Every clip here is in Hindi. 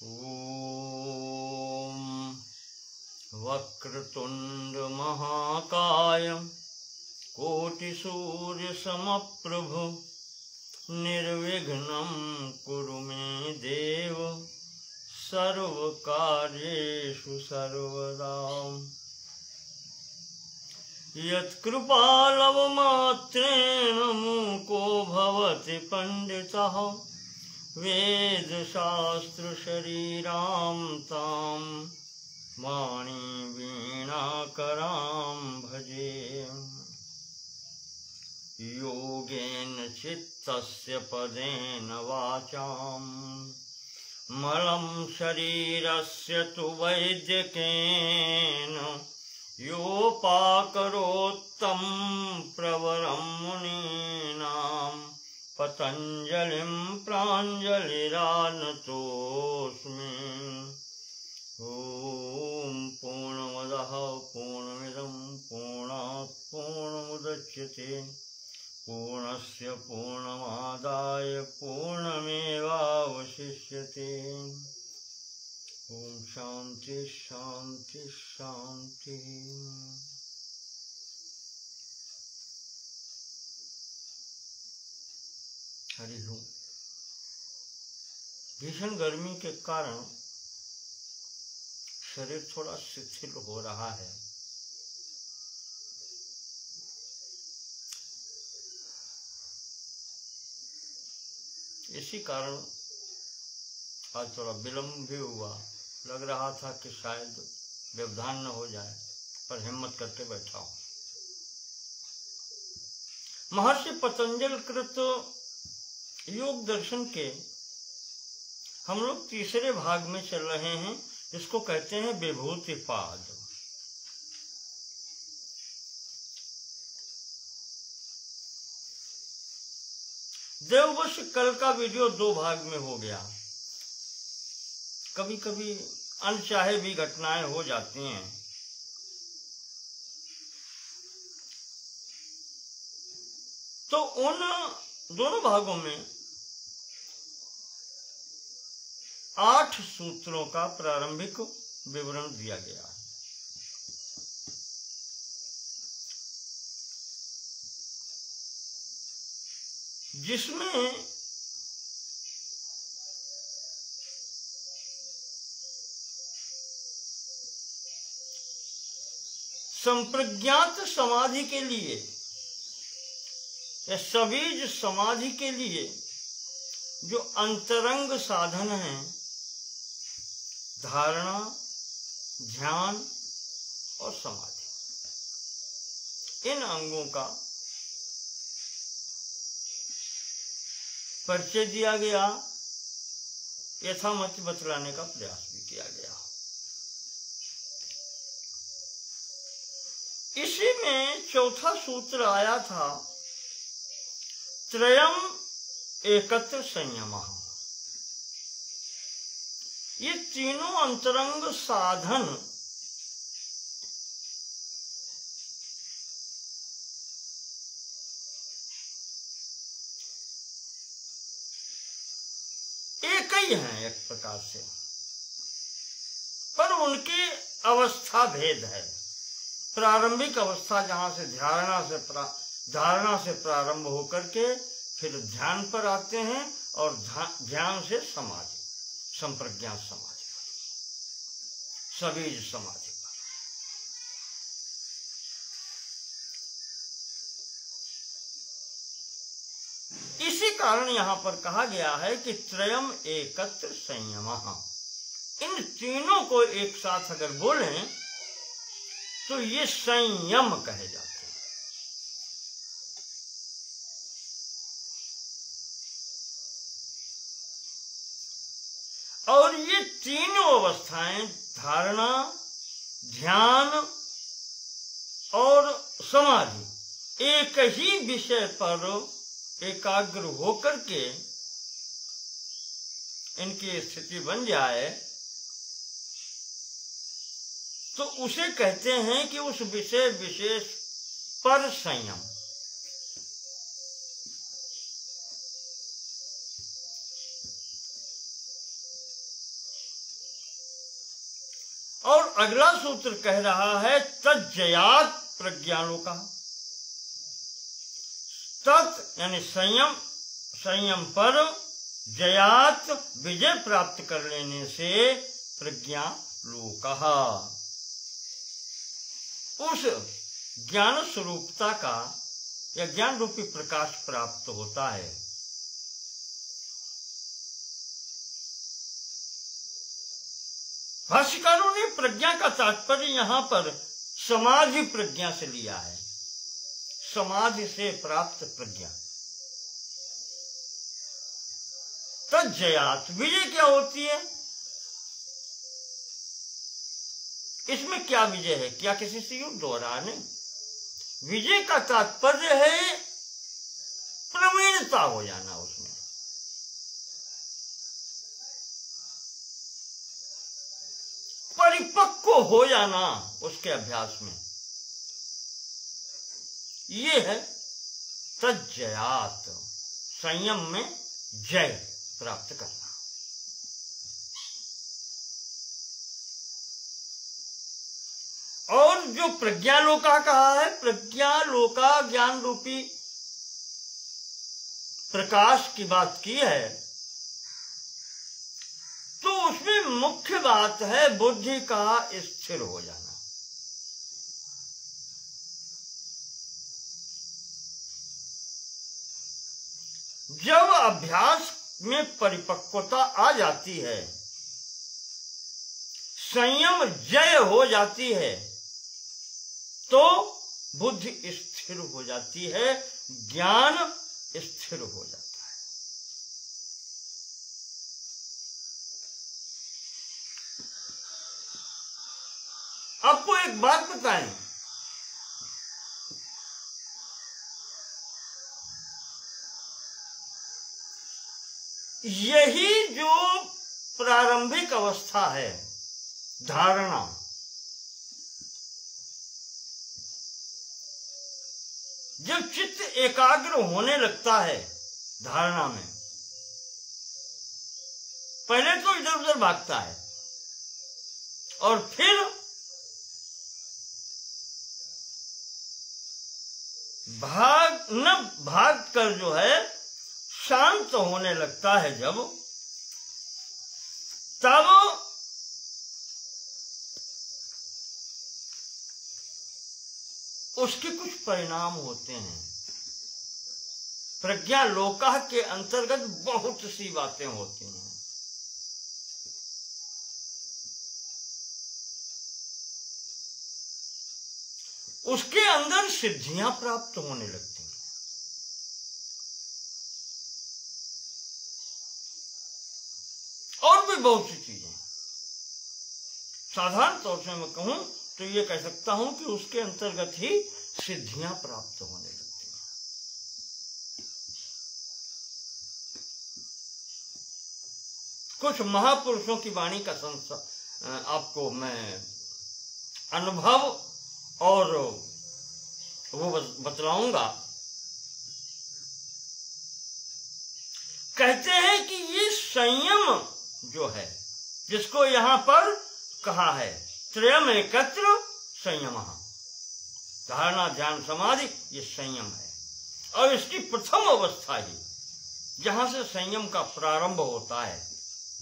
ॐ वक्रतुंड महाकाय कोटिसूर्यसमप्रभ निर्विघ्नं कुरु मे देव सर्वकार्येषु सर्वदा। यत्कृपालवमात्रेण मूको भवति पंडितः वेदशास्त्रशरीरां तां वाणीवीणाकरां भजे। योगेन चित्तस्य पदेन वाचां मलं शरीरस्य तु वैद्यकेन योपाकरोत्तं प्रवरं मुनीनां पतञ्जलिं प्राञ्जलिरानतोऽस्मि। ॐ पूर्णमदः पूर्णमिदं पूर्णात् पूर्णमुदच्यते पूर्णस्य पूर्णमादाय पूर्णमेवावशिष्यते। ॐ शान्ति शान्ति शान्ति। हरि ओम। भीषण गर्मी के कारण शरीर थोड़ा शिथिल हो रहा है। इसी कारण आज थोड़ा विलंब भी हुआ। लग रहा था कि शायद व्यवधान न हो जाए, पर हिम्मत करके बैठा हूं। महर्षि पतंजल कृत योग दर्शन के हम लोग तीसरे भाग में चल रहे हैं, जिसको कहते हैं विभूतिपाद। देववश कल का वीडियो दो भाग में हो गया। कभी कभी अनचाहे भी घटनाएं हो जाती हैं। तो उन दोनों भागों में 8 सूत्रों का प्रारंभिक विवरण दिया गया है। जिसमें संप्रज्ञात समाधि के लिए या सबीज समाधि के लिए जो अंतरंग साधन हैं, धारणा, ध्यान और समाधि, इन अंगों का परिचय दिया गया, यथामति बतलाने का प्रयास भी किया गया। इसी में चौथा सूत्र आया था त्रयम एकत्र संयमः। ये तीनों अंतरंग साधन एक ही हैं एक प्रकार से, पर उनके अवस्था भेद है। प्रारंभिक अवस्था जहां से धारणा से प्रारंभ होकर के फिर ध्यान पर आते हैं और ध्यान से समाधि, संप्रज्ञात समाधि पर, सबीज समाधि पर। इसी कारण यहां पर कहा गया है कि त्रयम एकत्र संयमः। इन तीनों को एक साथ अगर बोलें तो ये संयम कहे जाते हैं। और ये तीनों अवस्थाएं, धारणा, ध्यान और समाधि, एक ही विषय पर एकाग्र होकर के इनकी स्थिति बन जाए तो उसे कहते हैं कि उस विषय विशेष पर संयम। और अगला सूत्र कह रहा है तज्जयात प्रज्ञालोका। तत् यानी संयम, संयम पर, जयात विजय प्राप्त कर लेने से प्रज्ञालोकः उस ज्ञान स्वरूपता का या ज्ञान रूपी प्रकाश प्राप्त होता है। भाष्यकारों ने प्रज्ञा का तात्पर्य यहां पर समाधि प्रज्ञा से लिया है, समाधि से प्राप्त प्रज्ञा। तज्जयात विजय क्या होती है? इसमें क्या विजय है? क्या किसी से युद्ध हो रहा? नहीं, विजय का तात्पर्य है प्रवीणता हो जाना, उसमें परिपक्व हो जाना उसके अभ्यास में। ये है तज्जयात, संयम में जय प्राप्त करना। और जो प्रज्ञालोका कहा है, प्रज्ञालोका ज्ञान रूपी प्रकाश की बात की है, तो उसमें मुख्य बात है बुद्धि का स्थिर हो जाना। जब अभ्यास में परिपक्वता आ जाती है, संयम जय हो जाती है, तो बुद्धि स्थिर हो जाती है, ज्ञान स्थिर हो जाता है। आपको एक बात बताएं, यही जो प्रारंभिक अवस्था है धारणा, जब चित्त एकाग्र होने लगता है धारणा में, पहले तो इधर उधर भागता है और फिर भाग कर जो है शांत होने लगता है, जब तब उसके कुछ परिणाम होते हैं। प्रज्ञालोका के अंतर्गत बहुत सी बातें होती हैं। उसके अंदर सिद्धियां प्राप्त होने लगती हैं। और भी बहुत सी चीजें। साधारण तौर से मैं कहूं तो ये कह सकता हूं कि उसके अंतर्गत ही सिद्धियां प्राप्त होने लगती हैं। कुछ महापुरुषों की वाणी का आपको मैं अनुभव और वो बतलाऊंगा। कहते हैं कि ये संयम जो है, जिसको यहां पर कहा है त्रयम एकत्र संयम, धारणा ध्यान समाधि, ये संयम है। और इसकी प्रथम अवस्था ही जहां से संयम का प्रारंभ होता है,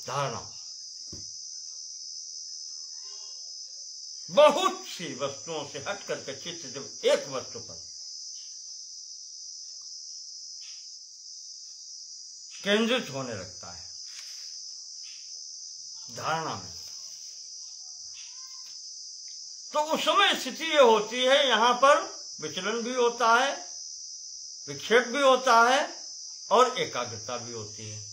धारणा। बहुत सी वस्तुओं से हट करके चित्त जब एक वस्तु पर केंद्रित होने लगता है धारणा में, तो उस समय स्थिति ये होती है, यहां पर विचलन भी होता है, विक्षेप भी होता है और एकाग्रता भी होती है।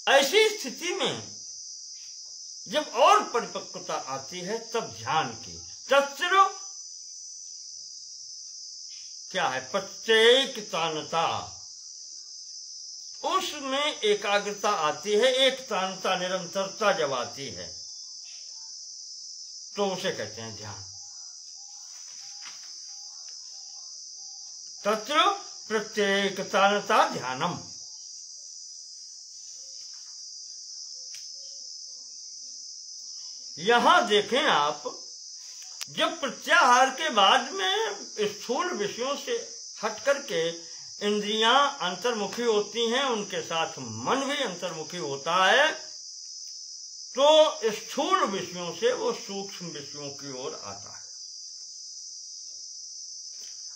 ऐसी स्थिति में जब और परिपक्वता आती है, तब ध्यान की तत्र क्या है, प्रत्येकतानता, उसमें एकाग्रता आती है, एक तानता निरंतरता जब आती है तो उसे कहते हैं ध्यान। तत्र प्रत्येकता ध्यानम। यहां देखें आप, जब प्रत्याहार के बाद में स्थूल विषयों से हट करके इंद्रियां अंतर्मुखी होती हैं, उनके साथ मन भी अंतर्मुखी होता है, तो स्थूल विषयों से वो सूक्ष्म विषयों की ओर आता है।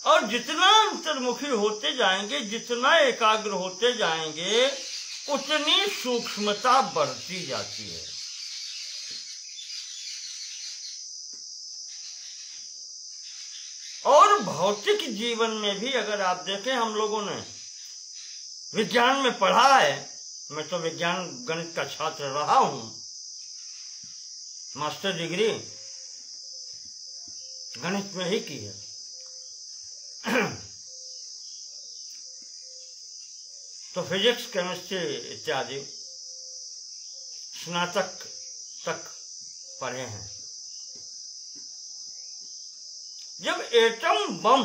और जितना अंतर्मुखी होते जाएंगे, जितना एकाग्र होते जाएंगे, उतनी सूक्ष्मता बढ़ती जाती है। और भौतिक जीवन में भी अगर आप देखें, हम लोगों ने विज्ञान में पढ़ा है, मैं तो विज्ञान गणित का छात्र रहा हूं, मास्टर डिग्री गणित में ही की है। तो फिजिक्स, केमिस्ट्री इत्यादि स्नातक तक पढ़े हैं। जब एटम बम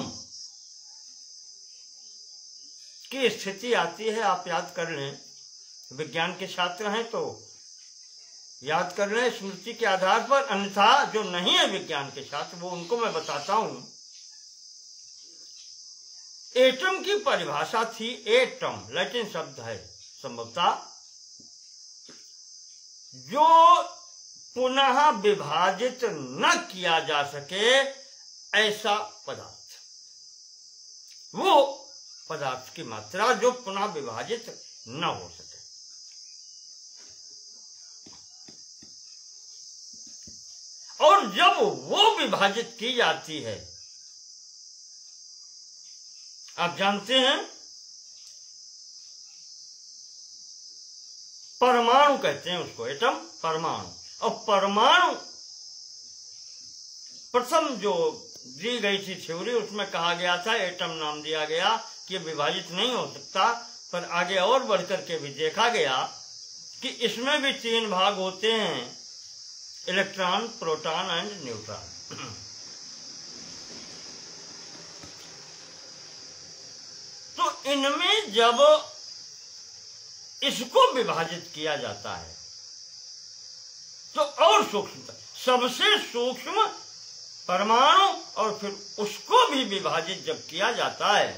की स्थिति आती है, आप याद कर लें, विज्ञान के छात्र हैं तो याद कर लें स्मृति के आधार पर, अन्यथा जो नहीं है विज्ञान के छात्र, वो उनको मैं बताता हूं। एटम की परिभाषा थी, एटम लैटिन शब्द है संभवतः, जो पुनः विभाजित न किया जा सके ऐसा पदार्थ, वो पदार्थ की मात्रा जो पुनः विभाजित न हो सके। और जब वो विभाजित की जाती है, आप जानते हैं परमाणु कहते हैं उसको, एटम परमाणु। और परमाणु प्रथम जो दी गई थी थ्योरी, उसमें कहा गया था, एटम नाम दिया गया कि विभाजित नहीं हो सकता, पर आगे और बढ़कर के भी देखा गया कि इसमें भी 3 भाग होते हैं, इलेक्ट्रॉन, प्रोटॉन एंड न्यूट्रॉन। तो इनमें जब इसको विभाजित किया जाता है तो और सूक्ष्मता, सबसे सूक्ष्म परमाणु, और फिर उसको भी विभाजित जब किया जाता है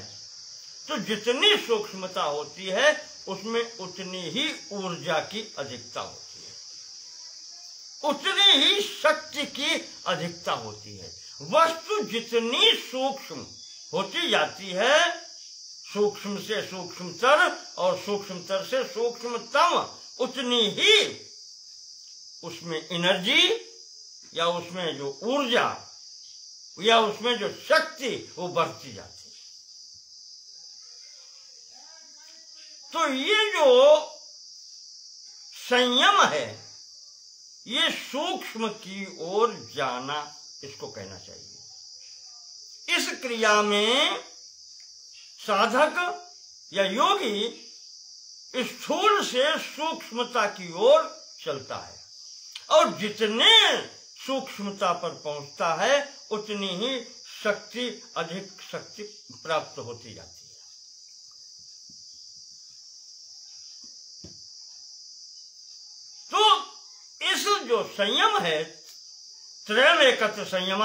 तो जितनी सूक्ष्मता होती है उसमें उतनी ही ऊर्जा की अधिकता होती है, उतनी ही शक्ति की अधिकता होती है। वस्तु जितनी सूक्ष्म होती जाती है, सूक्ष्म से सूक्ष्मतर और सूक्ष्मतर से सूक्ष्मतम, उतनी ही उसमें एनर्जी या उसमें जो ऊर्जा या उसमें जो शक्ति वो बढ़ती जाती है। तो ये जो संयम है, ये सूक्ष्म की ओर जाना, इसको कहना चाहिए। इस क्रिया में साधक या योगी स्थूल से सूक्ष्मता की ओर चलता है, और जितने सूक्ष्मता पर पहुंचता है उतनी ही शक्ति, अधिक शक्ति प्राप्त होती जाती है। तो इस जो संयम है, त्रयम एकत्र संयम,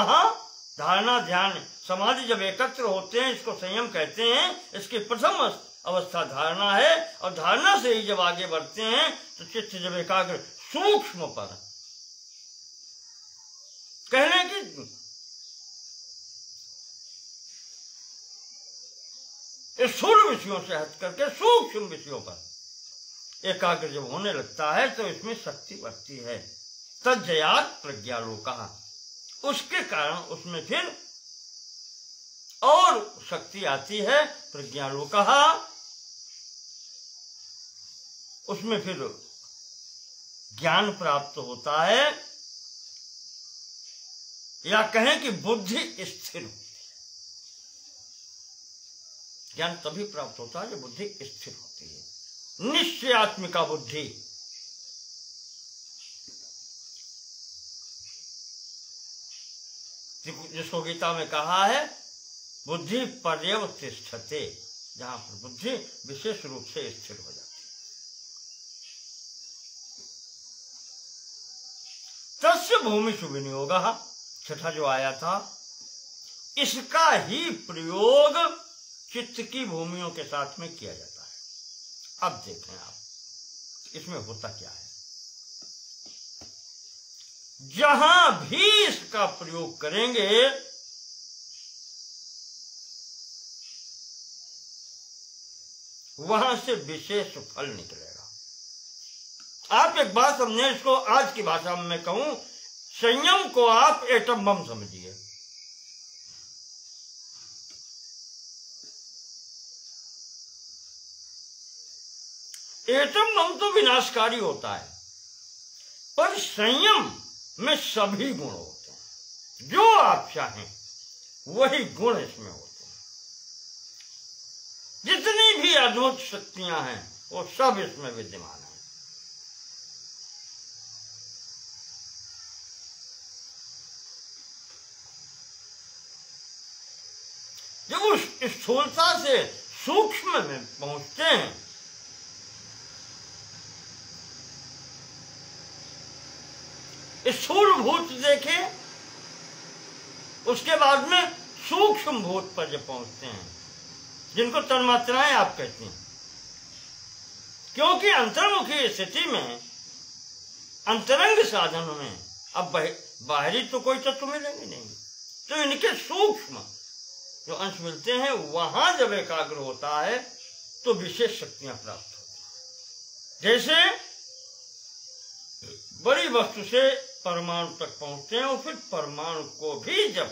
धारणा, ध्यान, समाधि जब एकत्र होते हैं, इसको संयम कहते हैं। इसकी प्रथम अवस्था धारणा है, और धारणा से ही जब आगे बढ़ते हैं तो चित्त जब एकाग्र सूक्ष्म पर, कहने की स्थूल विषयों से हट करके सूक्ष्म विषयों पर एकाग्र जब होने लगता है तो इसमें शक्ति बढ़ती है। तज्जयात् प्रज्ञालोकः, उसके कारण उसमें फिर और शक्ति आती है। प्रज्ञालोकः, उसमें फिर ज्ञान प्राप्त होता है, या कहें कि बुद्धि स्थिर होती है। ज्ञान तभी प्राप्त होता है जब बुद्धि स्थिर होती है, निश्चयात्मिका बुद्धि। जिसको गीता में कहा है, बुद्धि पर्यवतिष्ठते, जहां पर बुद्धि विशेष रूप से स्थिर हो जाती है। तस्य भूमिषु विनियोगः, छठा जो आया था, इसका ही प्रयोग चित्त की भूमियों के साथ में किया जाता है। अब देखें आप इसमें होता क्या है। जहां भी इसका प्रयोग करेंगे वहां से विशेष फल निकलेगा। आप एक बात समझें, इसको आज की भाषा में मैं कहूं, संयम को आप एटम बम समझिए। एटम बम तो विनाशकारी होता है, पर संयम में सभी गुण होते हैं। जो आप चाहें वही गुण इसमें होते हैं। जितनी भी अद्भुत शक्तियां हैं वो सब इसमें विद्यमान है। जब उस स्थूलता से सूक्ष्म में पहुंचते हैं स्थूल भूत देखे, उसके बाद में सूक्ष्म भूत पर जब पहुंचते हैं, जिनको तन्मात्राएं आप कहते हैं, क्योंकि अंतर्मुखी स्थिति में अंतरंग साधनों में अब बाहरी तो कोई तत्व मिलेंगे नहीं, तो इनके सूक्ष्म जो अंश मिलते हैं वहां जब एकाग्र होता है तो विशेष शक्तियां प्राप्त होती हैं। जैसे बड़ी वस्तु से परमाणु तक पहुंचते हैं और फिर परमाणु को भी जब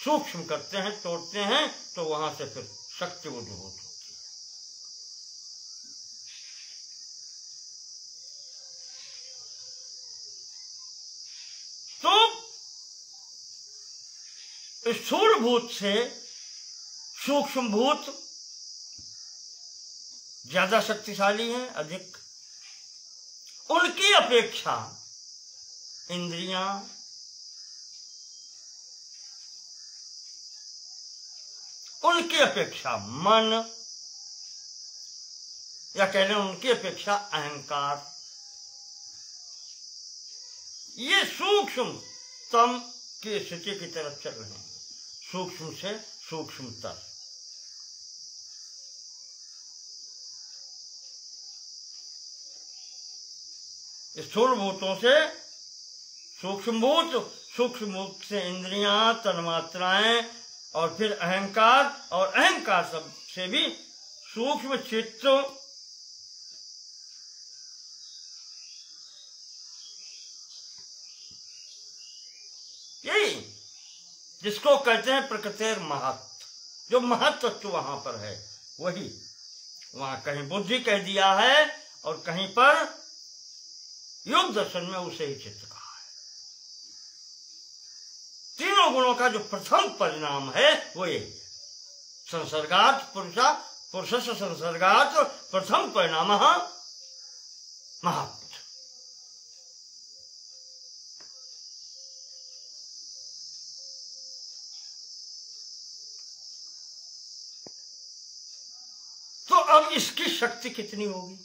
सूक्ष्म करते हैं, तोड़ते हैं, तो वहां से फिर शक्ति उद्भूत होती है। तो स्थूल भूत से सूक्ष्म भूत ज्यादा शक्तिशाली हैं, अधिक। उनकी अपेक्षा इंद्रियां, उनकी अपेक्षा मन, या कह लें उनकी अपेक्षा अहंकार, ये सूक्ष्मतम की स्थिति की तरफ चल रहे हैं, सूक्ष्म से सूक्ष्मतर। स्थूल भूतों से सूक्ष्म भूत, सूक्ष्म भूत से इंद्रियां, तन्मात्राएं, और फिर अहंकार, और अहंकार सब से भी सूक्ष्म चित्त, यही जिसको कहते हैं प्रकृतिर महत्व, जो महत्व तत्व वहां पर है वही। वहां कहीं बुद्धि कह दिया है और कहीं पर योग दर्शन में उसे ही चित्त कहा है। तीनों गुणों का जो प्रथम परिणाम है वो यही है। संसर्गात् पुरुषस्य संसर्गात् प्रथम परिणाम महत्। तो अब इसकी शक्ति कितनी होगी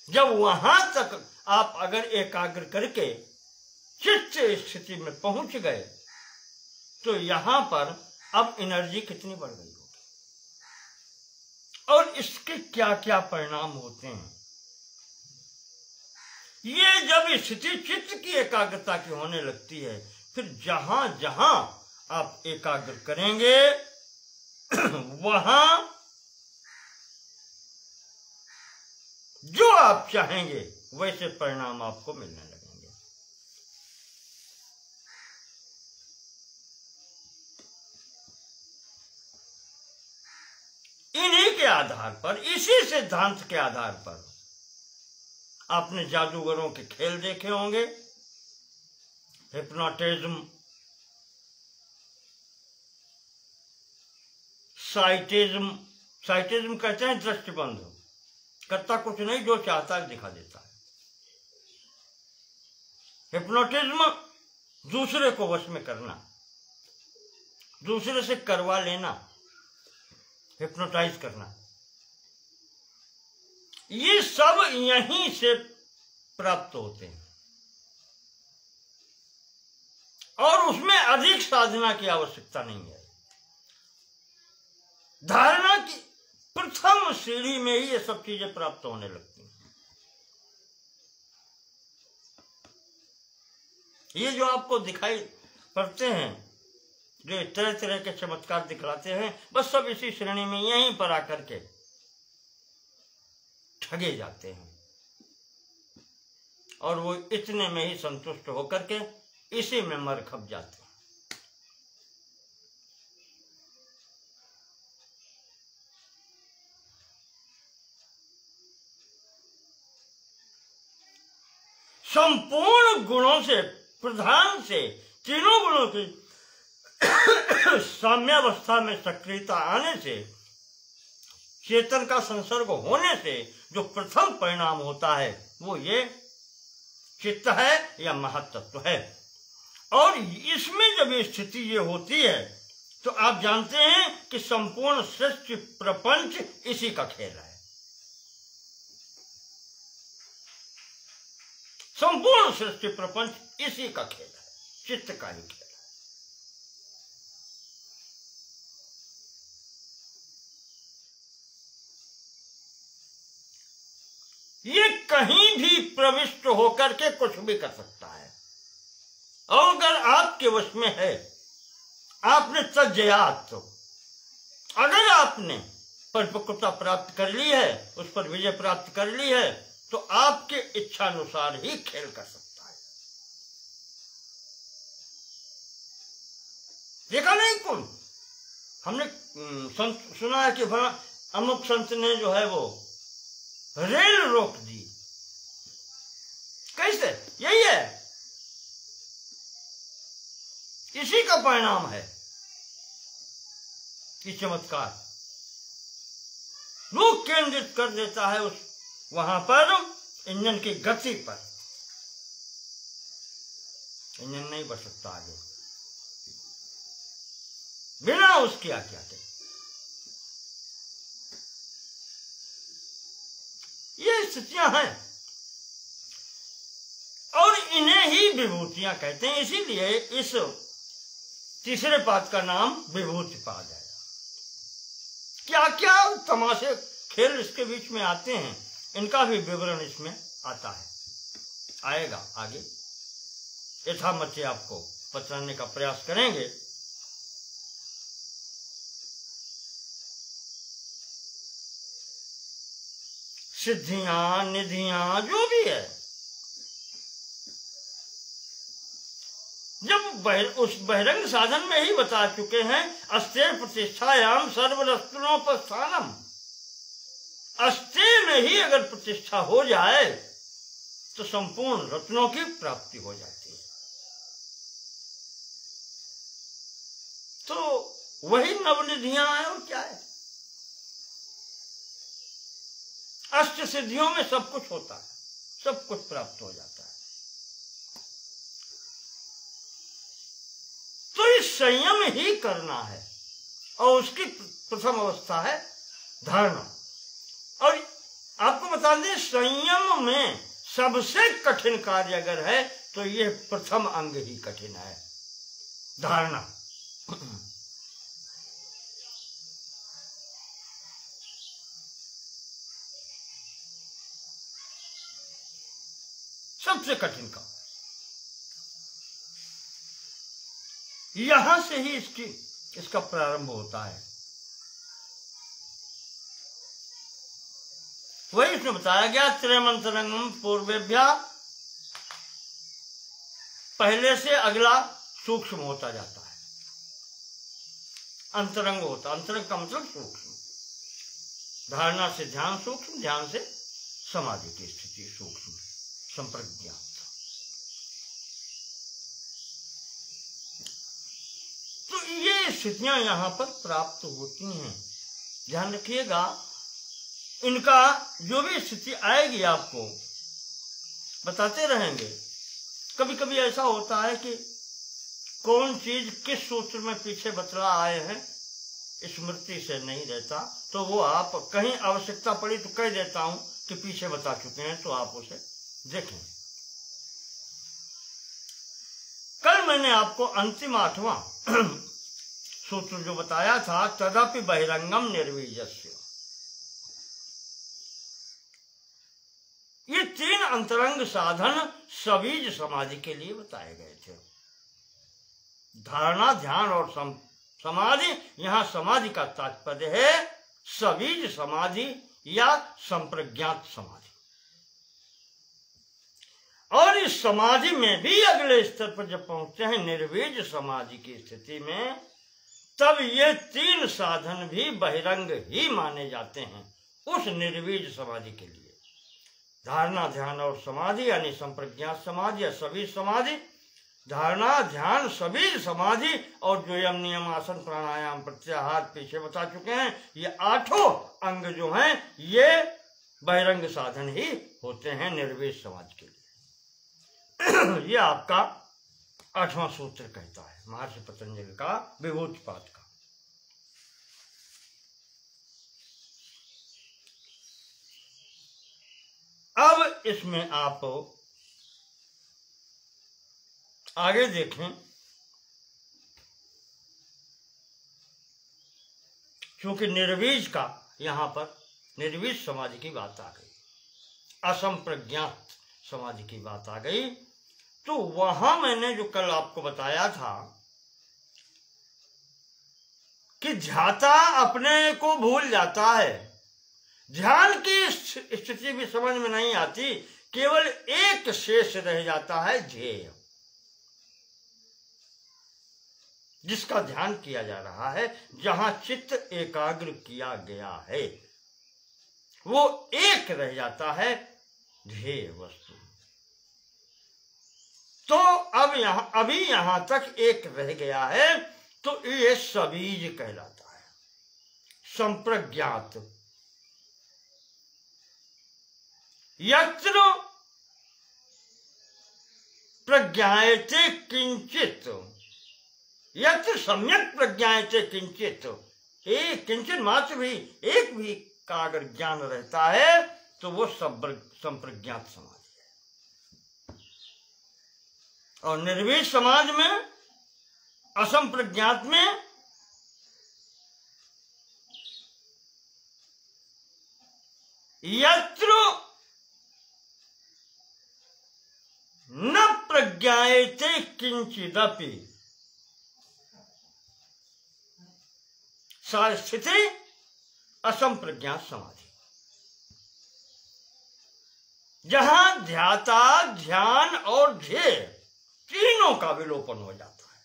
जब वहां तक आप अगर एकाग्र करके चित्त स्थिति में पहुंच गए, तो यहां पर अब एनर्जी कितनी बढ़ गई होगी और इसके क्या क्या परिणाम होते हैं। ये जब स्थिति चित्त की एकाग्रता की होने लगती है, फिर जहां जहां आप एकाग्र करेंगे वहां जो आप चाहेंगे वैसे परिणाम आपको मिलने लगेंगे। इन्हीं के आधार पर, इसी सिद्धांत के आधार पर आपने जादूगरों के खेल देखे होंगे, हिप्नोटिज्म, साइटिज्म। साइटिज्म कहते हैं दृष्टिबंध, करता कुछ नहीं, जो चाहता है दिखा देता है। हिप्नोटिज्म दूसरे को वश में करना, दूसरे से करवा लेना, हिप्नोटाइज करना, ये सब यहीं से प्राप्त होते हैं और उसमें अधिक साधना की आवश्यकता नहीं है। धारणा की प्रथम सीढ़ी में ही ये सब चीजें प्राप्त होने लगती हैं। ये जो आपको दिखाई पड़ते हैं, जो तरह तरह के चमत्कार दिखलाते हैं, बस सब इसी श्रेणी में यहीं पर आकर के ठगे जाते हैं और वो इतने में ही संतुष्ट होकर के इसी में मर खप जाते हैं। संपूर्ण गुणों से, प्रधान से, तीनों गुणों की साम्यावस्था में सक्रियता आने से, चेतन का संसर्ग होने से जो प्रथम परिणाम होता है वो ये चित्त है या महत्त्व है। और इसमें जब ये स्थिति ये होती है तो आप जानते हैं कि संपूर्ण सृष्टि प्रपंच इसी का खेल है। संपूर्ण सृष्टि प्रपंच इसी का खेल है, चित्त का ही खेल है। ये कहीं भी प्रविष्ट होकर के कुछ भी कर सकता है और अगर आपके वश में है, आपने तज्जयात, तो अगर आपने परिपक्वता प्राप्त कर ली है, उस पर विजय प्राप्त कर ली है, तो आपके इच्छानुसार ही खेल कर सकता है। देखा नहीं कौन, हमने सुना है कि भला अमुक संत ने जो है वो रेल रोक दी, कैसे? यही है, इसी का परिणाम है कि चमत्कार वो केंद्रित कर देता है उस वहां पर इंजन की गति पर। इंजन नहीं बढ़ सकता आगे बिना उसकी आज्ञा के। ये स्थितियां हैं और इन्हें ही विभूतियां कहते हैं। इसीलिए इस तीसरे पाद का नाम विभूति पाद है। क्या क्या तमाशे खेल इसके बीच में आते हैं, इनका भी विवरण इसमें आता है, आएगा आगे। यथामति आपको बताने का प्रयास करेंगे। सिद्धियां, निधियां, जो भी है, जब उस बहिरंग साधन में ही बता चुके हैं, अस्ते प्रतिष्ठायाम सर्वरत्नोपस्थानम, अस्ते में ही अगर प्रतिष्ठा हो जाए तो संपूर्ण रत्नों की प्राप्ति हो जाती है। तो वही नवनिधियां हैं और क्या है। अष्ट सिद्धियों में सब कुछ होता है, सब कुछ प्राप्त हो जाता है। तो इस संयम ही करना है और उसकी प्रथम अवस्था है धारणा। और आपको बता दें, संयम में सबसे कठिन कार्य अगर है तो ये प्रथम अंग ही कठिन है, धारणा। सबसे कठिन काम, यहां से ही इसका प्रारंभ होता है। वही इसमें बताया गया, त्रयमंतरंगम पूर्वेभ्या, पहले से अगला सूक्ष्म होता जाता है, अंतरंग होता। अंतरंग का मतलब सूक्ष्म, धारणा से ध्यान सूक्ष्म, ध्यान से समाधि की स्थिति सूक्ष्म, संप्रज्ञात। तो ये स्थितियां यहां पर प्राप्त होती हैं, ध्यान रखिएगा। इनका जो भी स्थिति आएगी आपको बताते रहेंगे। कभी कभी ऐसा होता है कि कौन चीज किस सूत्र में पीछे बतला आए हैं स्मृति से नहीं रहता तो वो आप कहीं आवश्यकता पड़ी तो कह देता हूं कि पीछे बता चुके हैं, तो आप उसे देखें। कल मैंने आपको अंतिम 8वां सूत्र जो बताया था, तदपि बहिरंगम निर्वीजस्य, ये 3 अंतरंग साधन सबीज समाधि के लिए बताए गए थे। धारणा, ध्यान और समाधि, यहां समाधि का तात्पर्य है सबीज समाधि या संप्रज्ञात समाधि। और इस समाधि में भी अगले स्तर पर जब पहुंचते हैं निर्वीज समाधि की स्थिति में, तब ये 3 साधन भी बहिरंग ही माने जाते हैं उस निर्वीज समाधि के लिए। धारणा, ध्यान और समाधि यानी संप्रज्ञात समाधि या सबीज समाधि, धारणा, ध्यान, सबीज समाधि और जो यम, नियम, आसन, प्राणायाम, प्रत्याहार पीछे बता चुके हैं, ये 8 अंग जो हैं ये बहिरंग साधन ही होते हैं निर्वीज समाधि के लिए। ये आपका 8वां सूत्र कहता है महर्षि पतंजलि का विभूतिपाद का। अब इसमें आप आगे देखें, क्योंकि निर्वीज का यहां पर निर्वीज समाधि की बात आ गई, असंप्रज्ञात समाधि की बात आ गई, तो वहां मैंने जो कल आपको बताया था कि ध्याता अपने को भूल जाता है, ध्यान की स्थिति भी समझ में नहीं आती, केवल एक शेष रह जाता है ध्येय, जिसका ध्यान किया जा रहा है, जहां चित्त एकाग्र किया गया है, वो एक रह जाता है ध्येय वस्तु। तो अब अभी यहां तक एक रह गया है, तो ये सबीज कहलाता है, संप्रज्ञात। यत्र प्रज्ञायते किंचित, यत्र सम्यक प्रज्ञायते किंचित, एक किंचित मात्र भी, एक भी का अगर ज्ञान रहता है तो वो संप्रज्ञात समाधि है। और निर्वीज समाज में, असंप्रज्ञात में यत्र न प्रज्ञायते किंचिदपि, सा स्थिति असंप्रज्ञात समाधि, जहां ध्याता, ध्यान और ध्येय तीनों का विलोपन हो जाता है।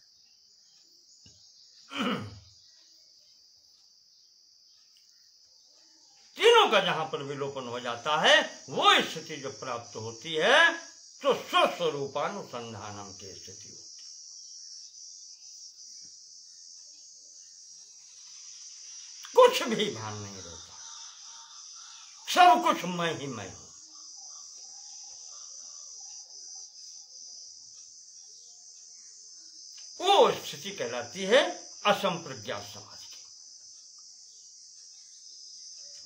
तीनों का जहां पर विलोपन हो जाता है, वो स्थिति जो प्राप्त होती है तो स्वस्वरूपानुसंधानम की स्थिति होती है। कुछ भी भान नहीं रहता, सब कुछ मैं ही मैं हूं। वो स्थिति कहलाती है असंप्रज्ञात समाधि की।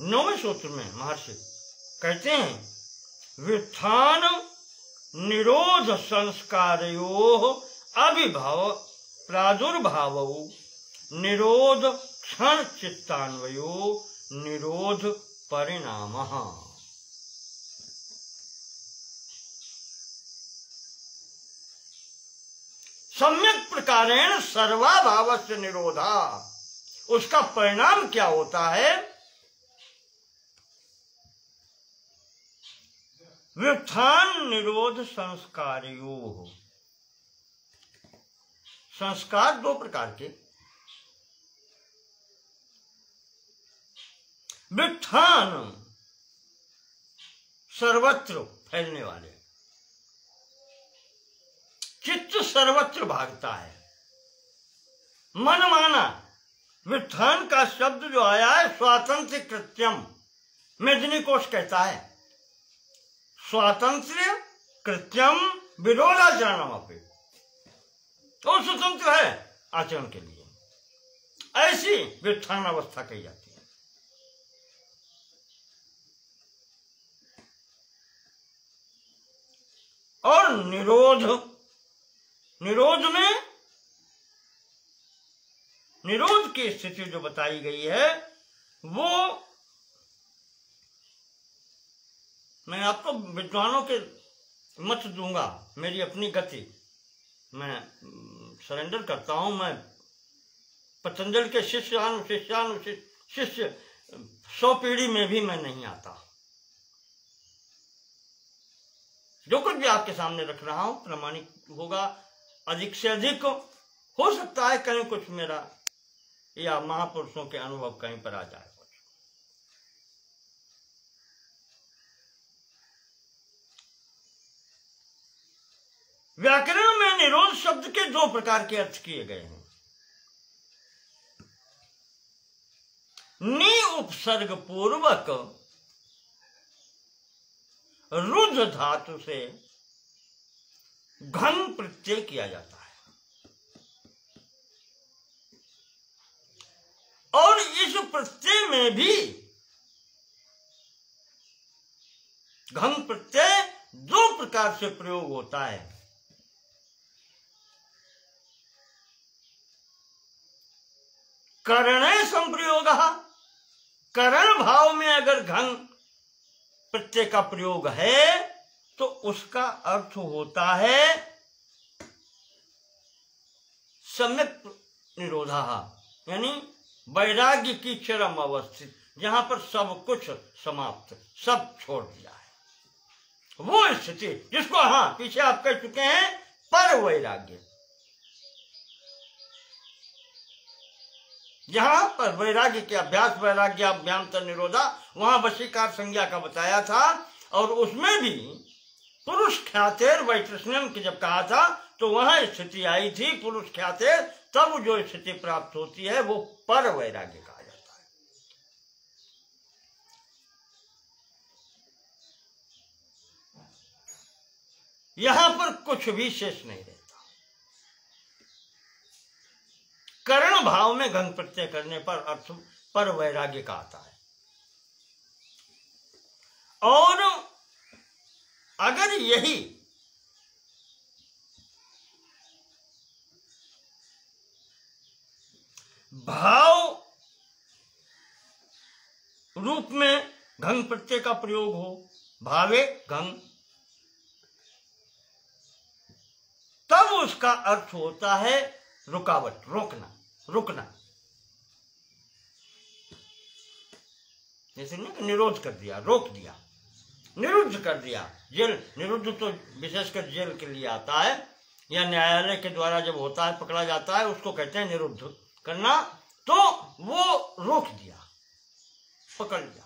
9वें सूत्र में महर्षि कहते हैं, व्युत्थान निरोध संस्कारयोः अभिभव प्रादुर्भावौ निरोध क्षण चित्तान्वयो निरोध परिणामः। सम्यक प्रकारेण सर्वाभावस्य निरोधा, उसका परिणाम क्या होता है? व्युत्थान निरोध संस्कारयोः, संस्कार 2 प्रकार के, व्युत्थान सर्वत्र फैलने वाले, चित्त सर्वत्र भागता है, मन माना। व्युत्थान का शब्द जो आया है स्वातंत्र्य कृत्यम, मेदिनीकोश कहता है स्वातंत्र्य कृत्यम विरोधाचरणम अपि, वो स्वतंत्र है आचरण के लिए। ऐसी व्युत्थान अवस्था कही जाती है। और निरोध की स्थिति जो बताई गई है वो मैं आपको विद्वानों के मत दूंगा, मेरी अपनी गति मैं सरेंडर करता हूं। मैं पतंजलि के शिष्य 100 पीढ़ी में भी मैं नहीं आता। जो कुछ भी आपके सामने रख रहा हूं प्रामाणिक होगा, अधिक से अधिक हो सकता है कहीं कुछ मेरा या महापुरुषों के अनुभव कहीं पर आ जाए। व्याकरण में निरोध शब्द के 2 प्रकार के अर्थ किए गए हैं। नि उपसर्ग पूर्वक रुद्ध धातु से घन प्रत्यय किया जाता है, और इस प्रत्यय में भी घन प्रत्यय 2 प्रकार से प्रयोग होता है। करणे संप्रयोग, करण भाव में अगर घन प्रत्यय का प्रयोग है तो उसका अर्थ होता है सम्यक निरोधा, यानी वैराग्य की चरम अवस्थित, जहां पर सब कुछ समाप्त, सब छोड़ दिया है, वो स्थिति जिसको पीछे आप कह चुके हैं पर वैराग्य। जहां पर वैराग्य के अभ्यास वैराग्य अभ्यांतर निरोधा, वहां वशीकार संज्ञा का बताया था, और उसमें भी पुरुष ख्यातेर वैतृष्ण्यम की जब कहा था तो वहां स्थिति आई थी पुरुष ख्यातेर, तब जो स्थिति प्राप्त होती है वो पर वैराग्य कहा जाता है। यहां पर कुछ भी शेष नहीं रहता। करण भाव में घन प्रत्यय करने पर अर्थ पर वैराग्य का आता है। और अगर यही भाव रूप में घन प्रत्यय का प्रयोग हो, भावे घन, तब उसका अर्थ होता है रुकावट, रुकना। जैसे नहीं निरोध कर दिया, रोक दिया, निरुद्ध कर दिया। जेल निरुद्ध तो विशेषकर जेल के लिए आता है, या न्यायालय के द्वारा जब होता है पकड़ा जाता है उसको कहते हैं निरुद्ध करना। तो वो रोक दिया, पकड़ लिया।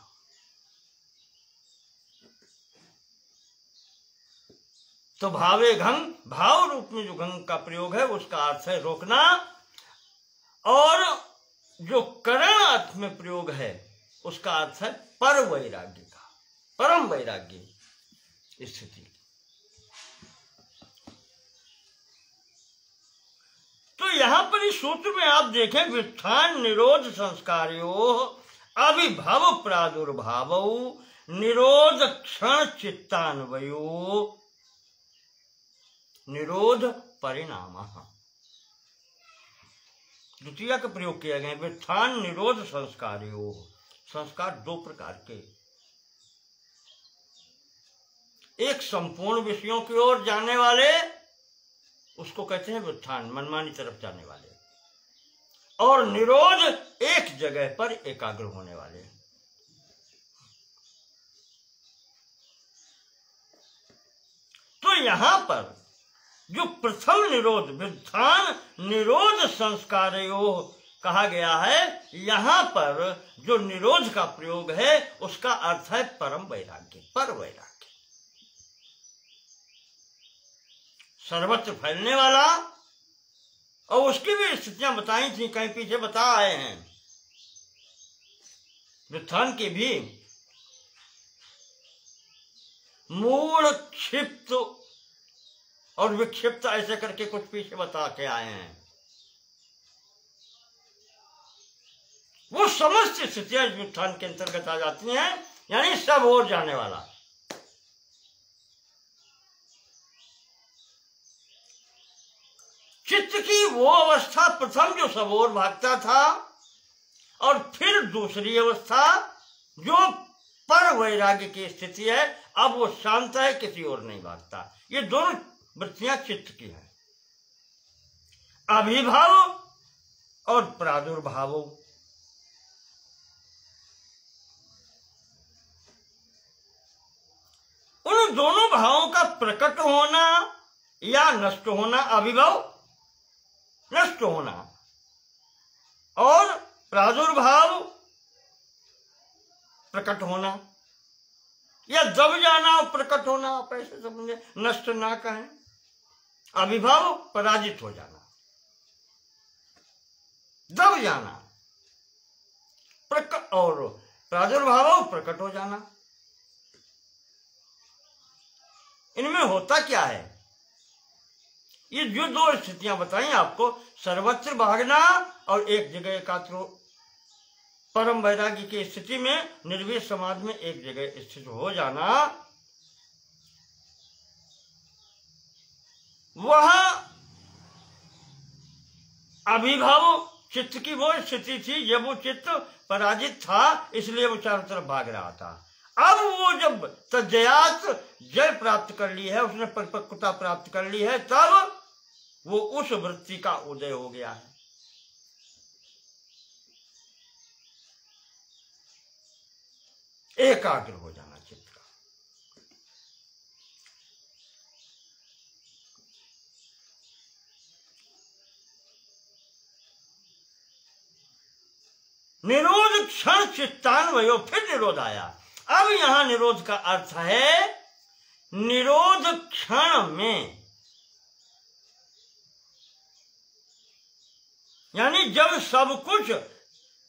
तो भावे घन, भाव रूप में जो घन का प्रयोग है उसका अर्थ है रोकना, और जो करण अर्थ में प्रयोग है उसका अर्थ है पर वैराग्य का, परम वैराग्य स्थिति। तो यहां पर इस सूत्र में आप देखें, व्युत्थान निरोध संस्कार्योः अभिभव प्रादुर्भाव निरोध क्षण चित्तान्वयो निरोध परिणाम, द्वितीय का प्रयोग किया गया। व्युत्थान निरोध संस्कार्योः, संस्कार 2 प्रकार के, एक संपूर्ण विषयों की ओर जाने वाले उसको कहते हैं व्युत्थान, मनमानी तरफ जाने वाले, और निरोध एक जगह पर एकाग्र होने वाले। तो यहां पर जो प्रथम निरोध व्युत्थान निरोध संस्कार्योः कहा गया है, यहां पर जो निरोध का प्रयोग है उसका अर्थ है परम वैराग्य, पर वैराग्य, सर्वत्र फैलने वाला। और उसकी भी स्थितियां बताई थी, कहीं पीछे बता आए हैं। व्युत्थान की भी मूढ़, क्षिप्त और विक्षिप्त ऐसे करके कुछ पीछे बता के आए हैं। वो समस्त स्थितियां इस व्युत्थान के अंतर्गत आ जाती हैं, यानी सब ओर जाने वाला। चित्त की वो अवस्था प्रथम जो सब ओर भागता था, और फिर दूसरी अवस्था जो पर वैराग्य की स्थिति है, अब वो शांत है, किसी और नहीं भागता। ये दोनों वृत्तियां चित्त की हैं, अभिभाव और प्रादुर्भाव। उन दोनों भावों का प्रकट होना या नष्ट होना, अभिभाव नष्ट होना और प्रादुर्भाव प्रकट होना, या दब जाना और प्रकट होना, आप ऐसे समझे, नष्ट ना कहें। अभिभाव पराजित हो जाना, दब जाना, प्रकट, और प्रादुर्भाव प्रकट हो जाना। इनमें होता क्या है? ये जो दो स्थितियां बताई आपको, सर्वत्र भागना और एक जगह एकाग्र परम वैराग्य की स्थिति में, निर्विष समाधि में एक जगह स्थित हो जाना, वह अभिभाव चित्त की वो स्थिति थी जब वो चित्त पराजित था, इसलिए वो चारों तरफ भाग रहा था। अब वो जब तज्जयात जय प्राप्त कर ली है, उसने परिपक्वता प्राप्त कर ली है, तब वो उस वृत्ति का उदय हो गया है। एकाग्र हो जाना चित्त का। निरोध क्षण चित्तान्वयो, फिर निरोध आया। अब यहां निरोध का अर्थ है निरोध क्षण में, यानी जब सब कुछ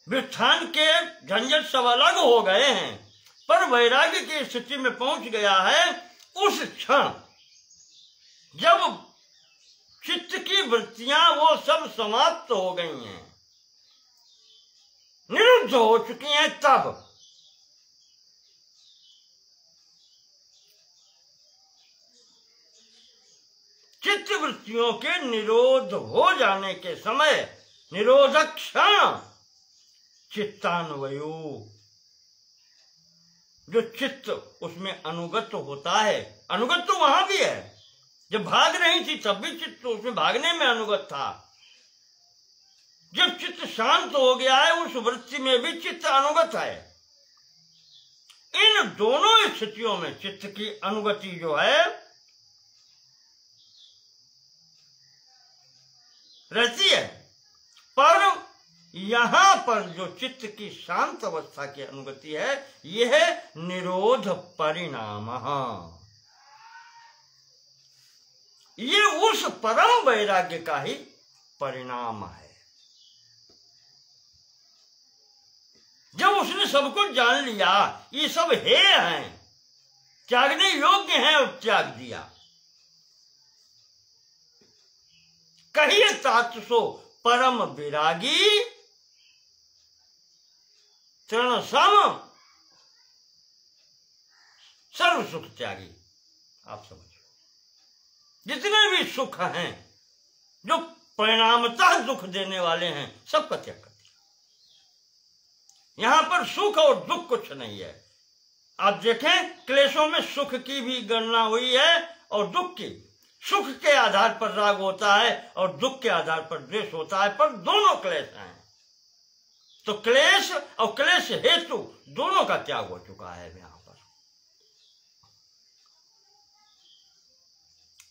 व्युत्थान के झंझट सब अलग हो गए हैं, पर वैराग्य की स्थिति में पहुंच गया है, उस क्षण जब चित्त की वृत्तियां वो सब समाप्त हो गई हैं, निरुद्ध हो चुकी हैं, तब चित्त वृत्तियों के निरोध हो जाने के समय, निरोधक क्षण चित्तान्वयो, जो चित्त उसमें अनुगत होता है, अनुगत तो वहां भी है, जब भाग रही थी तब भी चित्त उसमें भागने में अनुगत था। जब चित्त शांत हो गया है, उस वृत्ति में भी चित्त अनुगत है। इन दोनों स्थितियों में चित्त की अनुगति जो है रहती है, पर यहां पर जो चित्त की शांत अवस्था की अनुगति है, यह निरोध परिणाम, ये उस परम वैराग्य का ही परिणाम है। जब उसने सब कुछ जान लिया, ये सब हैं, त्यागने योग्य हैं, और त्याग दिया। कहिए तात सो परम विरागी, तृण सम सर्व सुख त्यागी। आप समझो, जितने भी सुख हैं जो परिणामतः दुख देने वाले हैं, सबका त्याग कर दिया। यहां पर सुख और दुख कुछ नहीं है। आप देखें, क्लेशों में सुख की भी गणना हुई है और दुख की। सुख के आधार पर राग होता है और दुख के आधार पर द्वेष होता है, पर दोनों क्लेश हैं। तो क्लेश और क्लेश हेतु दोनों का त्याग हो चुका है यहां पर।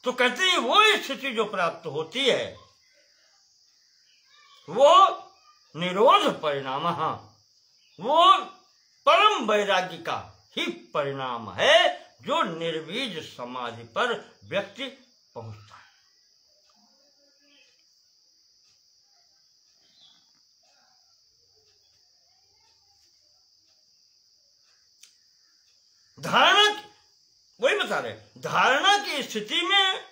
तो कहते हैं वो स्थिति जो प्राप्त होती है, वो निरोध परिणाम, वो परम वैराग्य का ही परिणाम है, जो निर्बीज समाधि पर व्यक्ति पहुंचता है। धारणा, वही बता रहे, धारणा की स्थिति में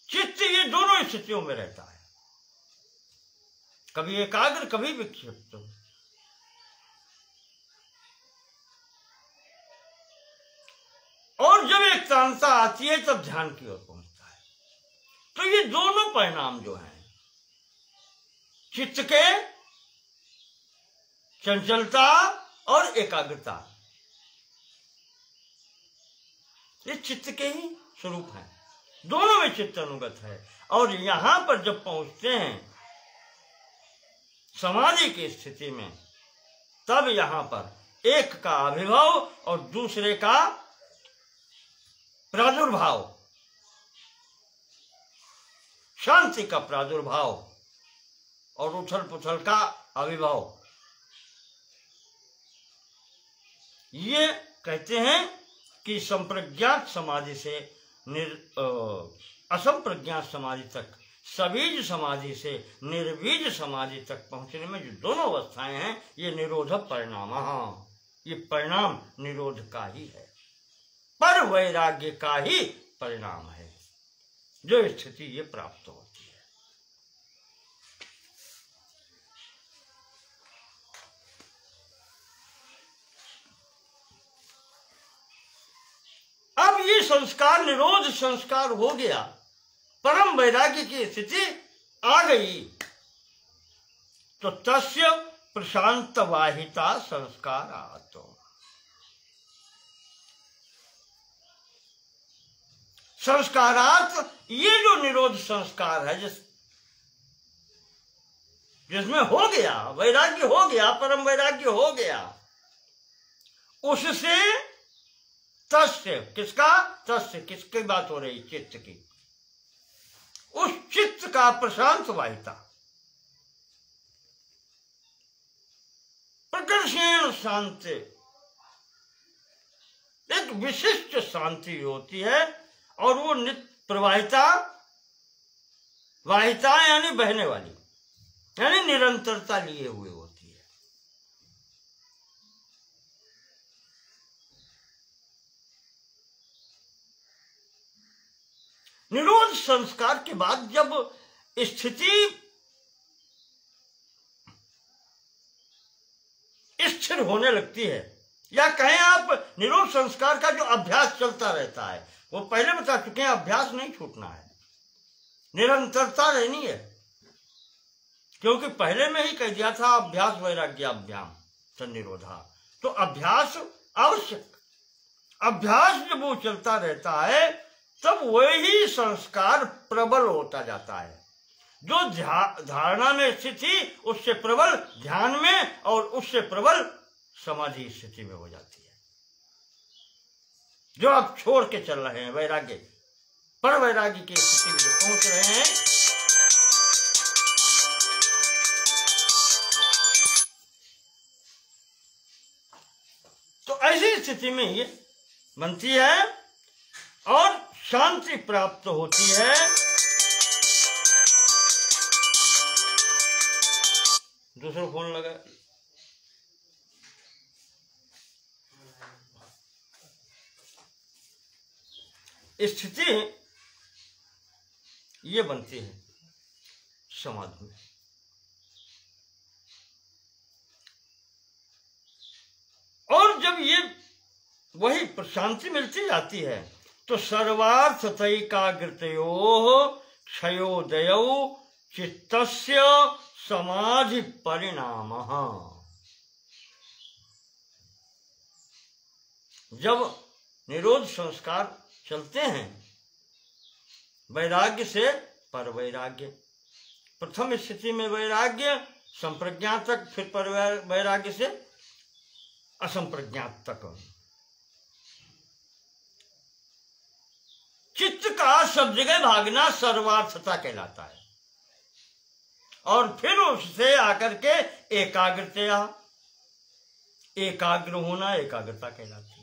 चित्त ये दोनों स्थितियों में रहता है। कभी एकाग्र कभी विक्षिप्त। और जब एकतांता आती है तब ध्यान की ओर पहुंचता है। तो ये दोनों परिणाम जो हैं, चित्त के चंचलता और एकाग्रता, ये चित्त के ही स्वरूप हैं। दोनों में चित्त अनुगत है। और यहां पर जब पहुंचते हैं समाधि की स्थिति में, तब यहां पर एक का आविर्भाव और दूसरे का प्रादुर्भाव, शांति का प्रादुर्भाव और उथल पुथल का आविर्भाव, ये कहते हैं कि संप्रज्ञात समाधि से असंप्रज्ञात समाधि तक, सबीज समाधि से निर्बीज समाधि तक पहुंचने में जो दोनों अवस्थाएं हैं, ये निरोध परिणाम, ये परिणाम निरोध का ही है, पर वैराग्य का ही परिणाम है, जो स्थिति ये प्राप्त होती है। अब ये संस्कार निरोध संस्कार हो गया, परम वैराग्य की स्थिति आ गई, तो तस्य प्रशांत वाहिता संस्कारात्, संस्कारात् ये जो निरोध संस्कार है, जिसमें हो गया वैराग्य, हो गया परम वैराग्य, हो गया, उससे तस्य, किसका? तस्य, किसकी बात हो रही? चित्त की। उस चित्त का प्रशांत वाहिता, प्रकर्षण शांति, एक विशिष्ट शांति होती है, और वो नित्य प्रवाहिता, वाहिता यानी बहने वाली, यानी निरंतरता लिए हुए होती है। निरोध संस्कार के बाद जब स्थिति स्थिर होने लगती है, या कहें आप निरोध संस्कार का जो अभ्यास चलता रहता है, वो पहले बता चुके हैं, अभ्यास नहीं छूटना है, निरंतरता रहनी है, क्योंकि पहले में ही कह दिया था अभ्यास वैराग्याभ्याम सन्निरोधा, तो अभ्यास आवश्यक। अभ्यास जब वो चलता रहता है तब वही संस्कार प्रबल होता जाता है, जो धारणा में स्थित थी उससे प्रबल ध्यान में, और उससे प्रबल समाधि स्थिति में हो जाती है, जो आप छोड़ के चल रहे हैं वैराग्य, पर वैराग्य की स्थिति में जो पहुंच रहे हैं, तो ऐसी स्थिति में ये बनती है और शांति प्राप्त होती है। दूसरा फोन लगा, स्थिति ये बनती है समाधि में। और जब ये वही प्रशांति मिलती जाती है, तो सर्वार्थतैकाग्रतयोः क्षयोदयौ चित्तस्य समाधि परिणामः। जब निरोध संस्कार चलते हैं वैराग्य से पर वैराग्य, प्रथम स्थिति में वैराग्य संप्रज्ञात तक, फिर पर वैराग्य से असंप्रज्ञात तक, चित्त का सब जगह भागना सर्वार्थता कहलाता है, और फिर उससे आकर के एकाग्रता, एकाग्र होना एकाग्रता कहलाती है।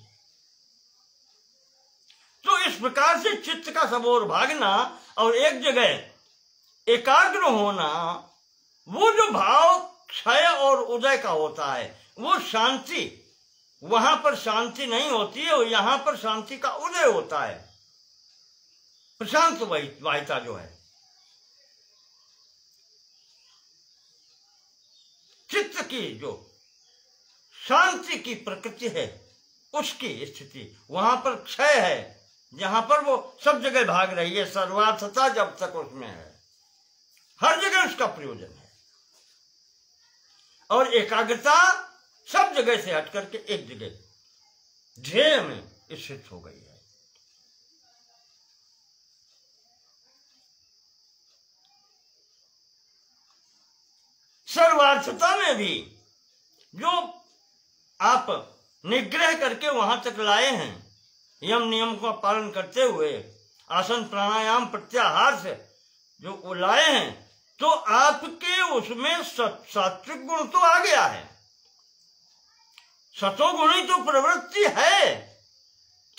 तो इस प्रकार से चित्त का सब ओर भागना और एक जगह एकाग्र होना, वो जो भाव क्षय और उदय का होता है, वो शांति, वहां पर शांति नहीं होती है, और यहां पर शांति का उदय होता है, प्रशांत वाहिता जो है। की जो शांति की प्रकृति है उसकी स्थिति, वहां पर क्षय है, जहां पर वो सब जगह भाग रही है। सर्वार्थता जब तक उसमें है, हर जगह उसका प्रयोजन है, और एकाग्रता सब जगह से हट करके एक जगह ध्येय में स्थित हो गई है। सर्वार्थता में भी जो आप निग्रह करके वहां तक लाए हैं, यम नियम का पालन करते हुए आसन प्राणायाम प्रत्याहार से जो वो लाए हैं, तो आपके उसमें सात्विक गुण तो आ गया है, सतोगुणी तो प्रवृत्ति है,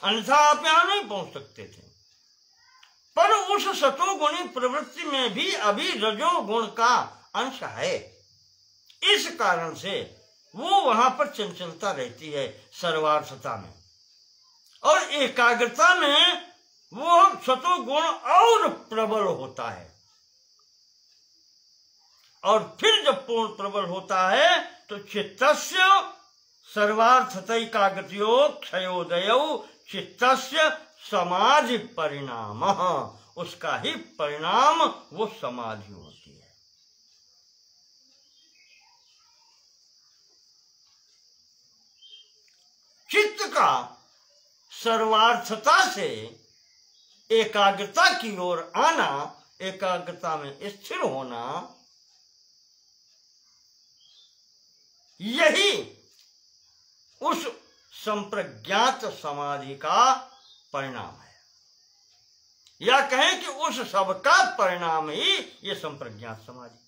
अन्यथा आप यहां नहीं पहुंच सकते थे। पर उस सतोगुणी प्रवृत्ति में भी अभी रजोगुण का अंश है, इस कारण से वो वहां पर चंचलता रहती है सर्वार्थता में, और एकाग्रता में वो सतोगुण और प्रबल होता है, और फिर जब पूर्ण प्रबल होता है तो चित्तस्य सर्वार्थतैकाग्रतयो क्षयोदयो चित्तस्य समाधि परिणाम, उसका ही परिणाम वो समाधि होती है। चित्त का सर्वार्थता से एकाग्रता की ओर आना, एकाग्रता में स्थिर होना, यही उस संप्रज्ञात समाधि का परिणाम है, या कहें कि उस सब का परिणाम ही ये संप्रज्ञात समाधि।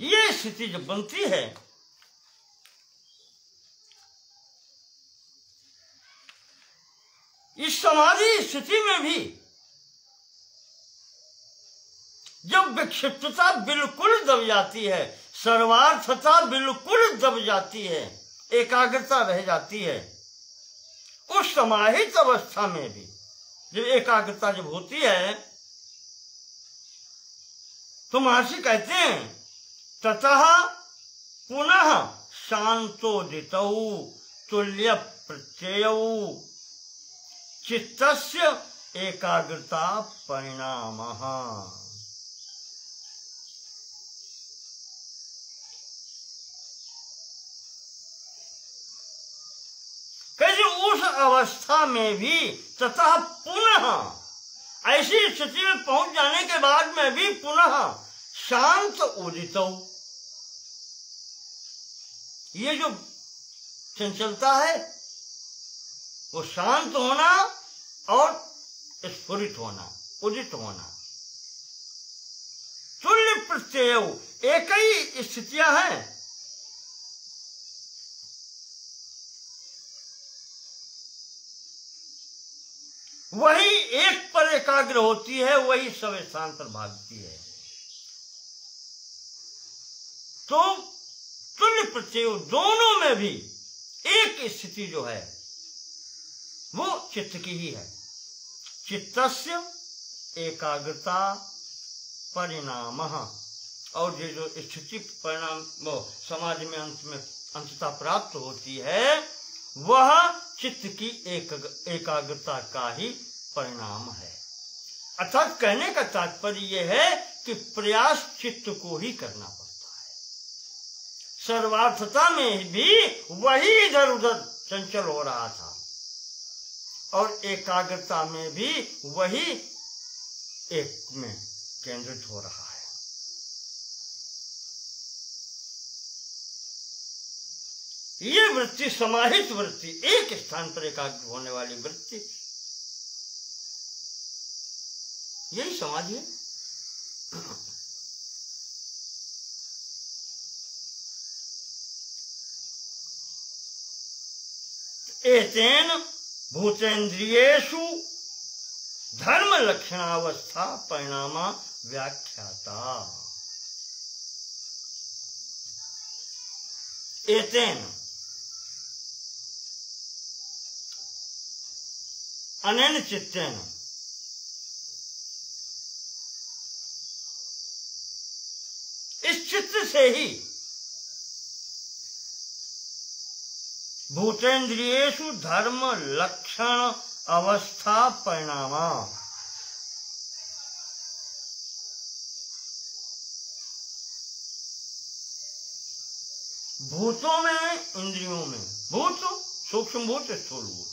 ये स्थिति जब बनती है, इस समाधि स्थिति में भी जब विक्षिप्तता बिल्कुल दब जाती है, सर्वार्थता बिल्कुल दब जाती है, एकाग्रता रह जाती है, उस समाहित अवस्था में भी जब एकाग्रता जब होती है, तो महर्षि कहते हैं ततः पुनः शांतोदितौ तुल्य प्रत्ययौ चित्तस्य एकाग्रता परिणामः। कैसे उस अवस्था में भी तथा पुनः ऐसी स्थिति में पहुंच जाने के बाद में भी पुनः शांत उदितौ, ये जो चंचलता है वो शांत होना और स्फुरित होना, उदित होना, तुल्य प्रत्यय, एक ही स्थितियां हैं, वही एक पर एकाग्र होती है, वही सब स्थान पर भागती है। तो तुल्य प्रत्यय दोनों में भी एक स्थिति जो है वो चित्त की ही है। चित्तस्य एकाग्रता परिणाम, और ये जो स्थिति परिणाम वो समाधि में अंततः प्राप्त होती है, वह चित्त की एकाग्रता का ही परिणाम है। अर्थात कहने का तात्पर्य यह है कि प्रयास चित्त को ही करना पड़ता है। सर्वार्थता में भी वही इधर उधर चंचल हो रहा था, और एकाग्रता में भी वही एक में केंद्रित हो रहा है। ये वृत्ति समाहित वृत्ति, एक स्थान पर एकाग्र होने वाली वृत्ति, यही समाधि है। एतेन भूतेन्द्रियेषु धर्म लक्षणावस्था परिणामा व्याख्याता। एतेन अनेन चित्तेन, इस चित्त से ही भूतेन्द्रियेषु धर्म लक्षण अवस्था परिणामा, भूतों में, इंद्रियों में, भूत सूक्ष्म भूत स्थूल भूत,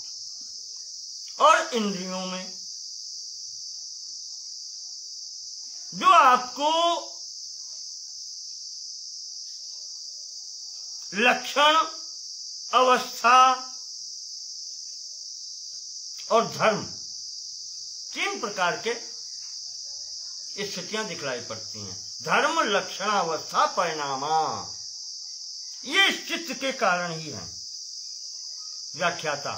और इंद्रियों में जो आपको लक्षण, अवस्था और धर्म, तीन प्रकार के स्थितियां दिखलाई पड़ती हैं। धर्म, लक्षण, अवस्था, परिणामा, ये इस चित्त के कारण ही हैं। व्याख्याता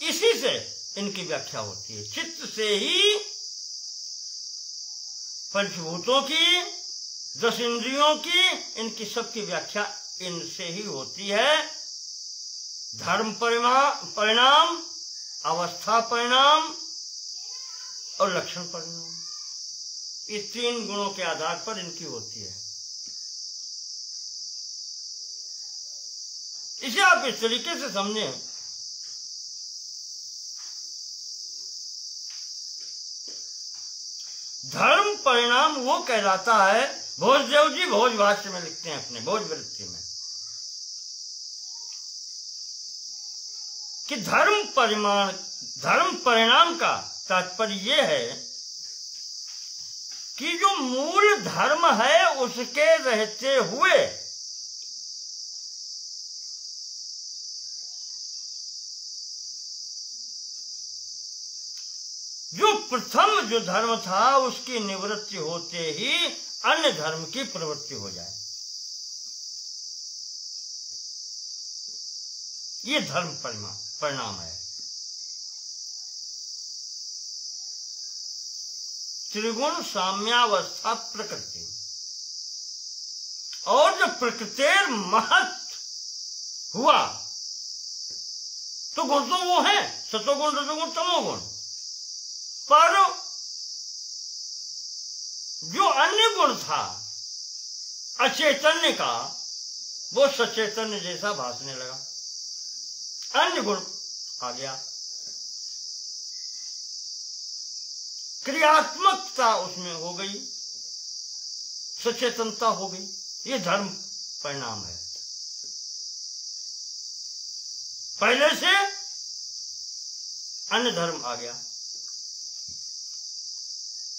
इसी से इनकी व्याख्या होती है। चित्त से ही पंचभूतों की, 10 इंद्रियों की, इनकी सबकी व्याख्या इनसे ही होती है। धर्म परिणाम, अवस्था परिणाम और लक्षण परिणाम, ये 3 गुणों के आधार पर इनकी होती है। इसे आप इस तरीके से समझें, धर्म परिणाम वो कहलाता है, भोजदेव जी भोज भाष्य में लिखते हैं अपने भोज वृत्ति में, कि धर्म परिणाम का तात्पर्य यह है कि जो मूल धर्म है उसके रहते हुए जो प्रथम जो धर्म था उसकी निवृत्ति होते ही अन्य धर्म की प्रवृत्ति हो जाए, ये धर्म परिणाम है। त्रिगुण साम्यावस्था प्रकृति, और जब प्रकृतिर महत हुआ तो गुण तो वो है, सतोगुण, रजोगुण, तमोगुण, पर जो अन्य गुण था अचैतन्य का, वो सचैतन्य जैसा भासने लगा, अन्य गुण आ गया, क्रियात्मकता उसमें हो गई, सचेतनता हो गई, ये धर्म परिणाम है। पहले से अन्य धर्म आ गया।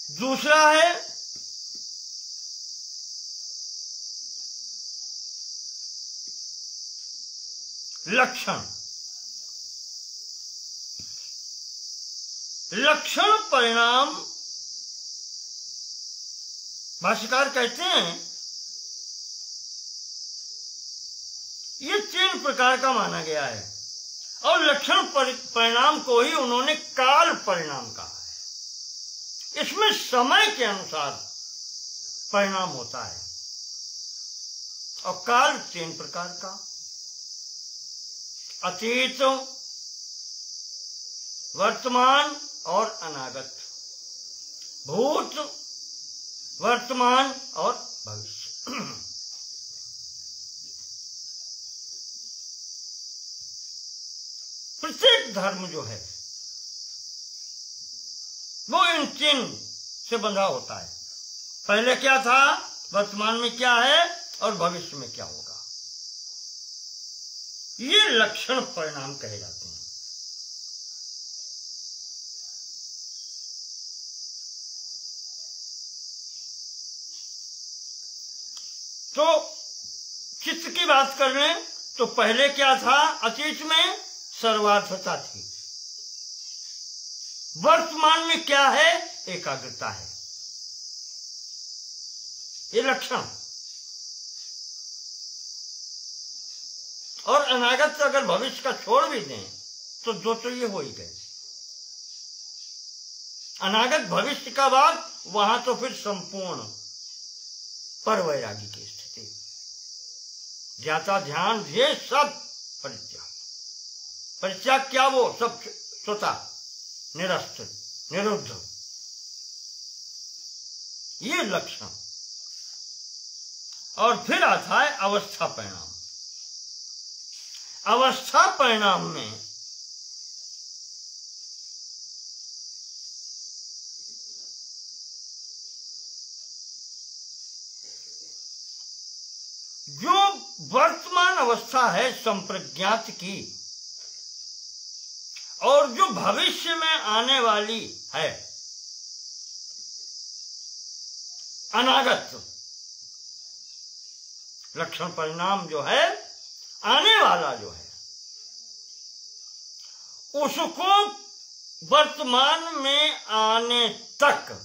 दूसरा है लक्षण। लक्षण परिणाम भाष्यकार कहते हैं ये 3 प्रकार का माना गया है, और लक्षण परिणाम को ही उन्होंने काल परिणाम कहा है। इसमें समय के अनुसार परिणाम होता है, और काल 3 प्रकार का, अतीत, वर्तमान और अनागत, भूत, वर्तमान और भविष्य। प्रत्येक धर्म जो है वो इन 3 से बंधा होता है। पहले क्या था, वर्तमान में क्या है और भविष्य में क्या होगा, ये लक्षण परिणाम कहे जाते हैं। तो चित्त की बात कर लें तो पहले क्या था, अतीत में सर्वार्थता थी, वर्तमान में क्या है, एकाग्रता है, ये लक्षण। और अनागत अगर भविष्य का छोड़ भी दें तो 2 तो ये हो ही गए। अनागत भविष्य का बात, वहां तो फिर संपूर्ण परवैरागी की स्थिति, ज्ञाता ध्यान ध्येय सब परित्याग, परित्याग क्या, वो सब स्वतः निरस्त, निरुद्ध, ये लक्षण। और फिर आता है अवस्था परिणाम। अवस्था परिणाम में जो वर्तमान अवस्था है संप्रज्ञात की, और जो भविष्य में आने वाली है अनागत, लक्षण परिणाम जो है आने वाला जो है, उसको वर्तमान में आने तक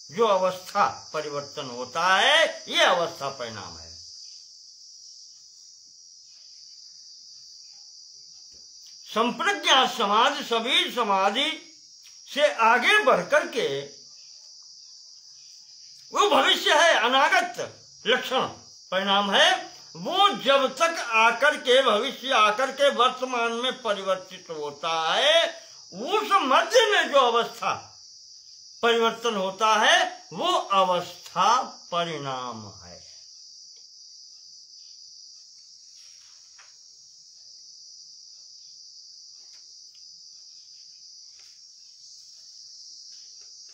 जो अवस्था परिवर्तन होता है, ये अवस्था परिणाम है। संप्रज्ञात समाधि सभी समाधि से आगे बढ़कर के वो भविष्य है, अनागत लक्षण परिणाम है, वो जब तक आकर के भविष्य आकर के वर्तमान में परिवर्तित होता है, उस मध्य में जो अवस्था परिवर्तन होता है वो अवस्था परिणाम है।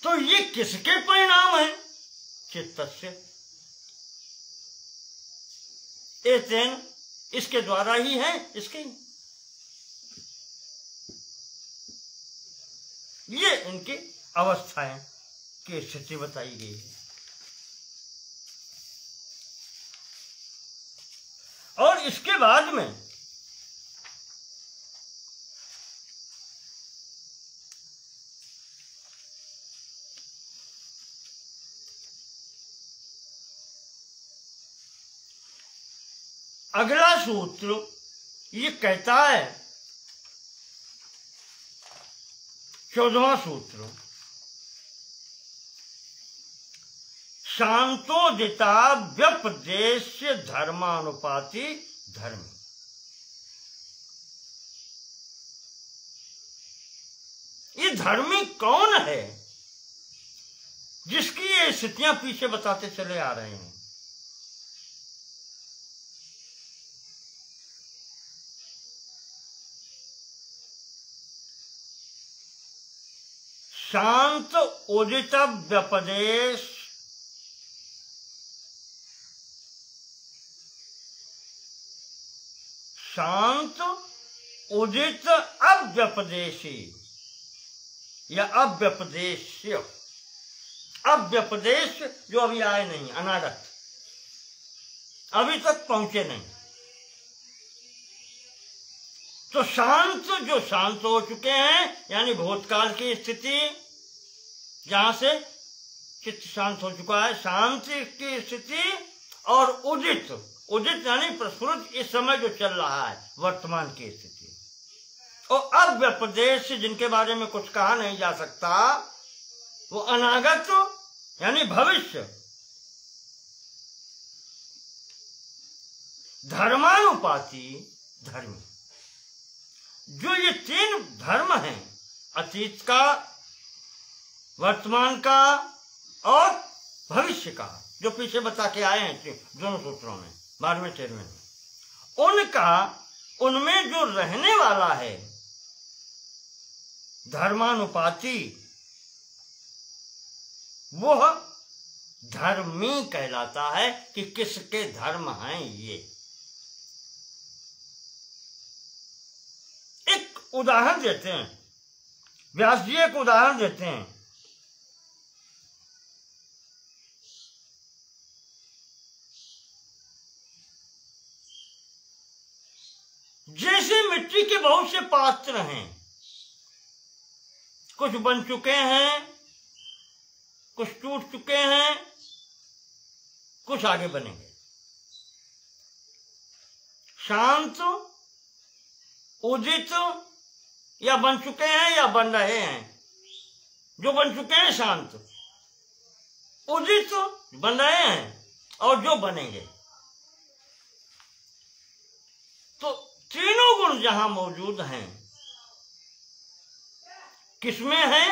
तो ये किसके परिणाम है? चित्तस्य एतेन, इसके द्वारा ही है, इसके ये इनकी अवस्थाएं की स्थिति बताई गई है। और इसके बाद में अगला सूत्र ये कहता है, 14वां सूत्र, शांतोदिता व्यपदेश्य धर्मानुपाति धर्मी। ये धर्मी कौन है जिसकी ये स्थितियां पीछे बताते चले आ रहे हैं? शांत उदित व्यपदेश, शांत उदित अव्यपदेशी या अव्यपदेश्य, अव्यपदेश जो अभी आए नहीं, अनागत, अभी तक पहुंचे नहीं। तो शांत जो शांत हो चुके हैं, यानी भूतकाल की स्थिति जहां से चित्त शांत हो चुका है, शांति की स्थिति, और उदित, उदित यानी प्रस्फुट इस समय जो चल रहा है वर्तमान की स्थिति, और अव्यपदेश जिनके बारे में कुछ कहा नहीं जा सकता, वो अनागत यानी भविष्य, धर्मानुपाति धर्मी। जो ये तीन धर्म हैं, अतीत का, वर्तमान का और भविष्य का, जो पीछे बता के आए हैं दोनों सूत्रों में, 12वें 13वें में, उनका, उनमें जो रहने वाला है धर्मानुपाति, वह धर्मी कहलाता है। कि किसके धर्म हैं ये? एक उदाहरण देते हैं, व्यास जी एक उदाहरण देते हैं। जैसे मिट्टी के बहुत से पात्र हैं, कुछ बन चुके हैं, कुछ टूट चुके हैं, कुछ आगे बनेंगे। शांत उदित या बन चुके हैं या बन रहे हैं। जो बन चुके हैं शांत, उदित बन रहे हैं, और जो बनेंगे। तो तीनों गुण जहां मौजूद हैं, किसमें है?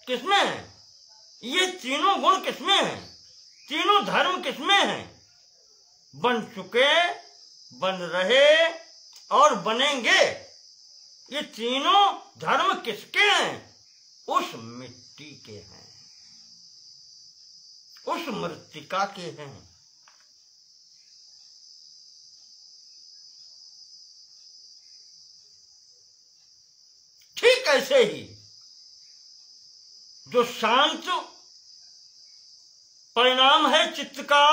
किसमें है? ये तीनों गुण किसमें हैं? तीनों धर्म किसमें हैं? बन चुके, बन रहे और बनेंगे, ये तीनों धर्म किसके हैं? उस मिट्टी के हैं, उस मृत्तिका के हैं। ठीक ऐसे ही जो शांत परिणाम है चित्त का,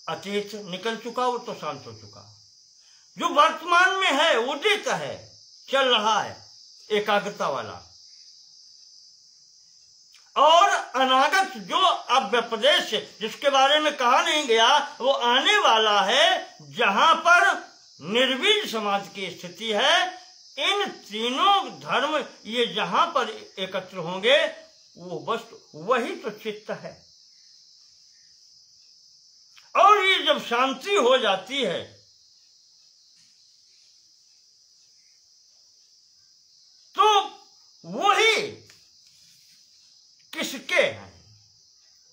अतीत निकल चुका, वो तो शांत हो चुका। जो वर्तमान में है, उदित है, चल रहा है, एकाग्रता वाला। और अनागत जो अव्यपदेश, जिसके बारे में कहा नहीं गया, वो आने वाला है, जहां पर निर्वीज समाज की स्थिति है। इन तीनों धर्म ये जहां पर एकत्र होंगे, वो वस्तु वही तो चित्त है। और ये जब शांति हो जाती है, तो वही किसके हैं?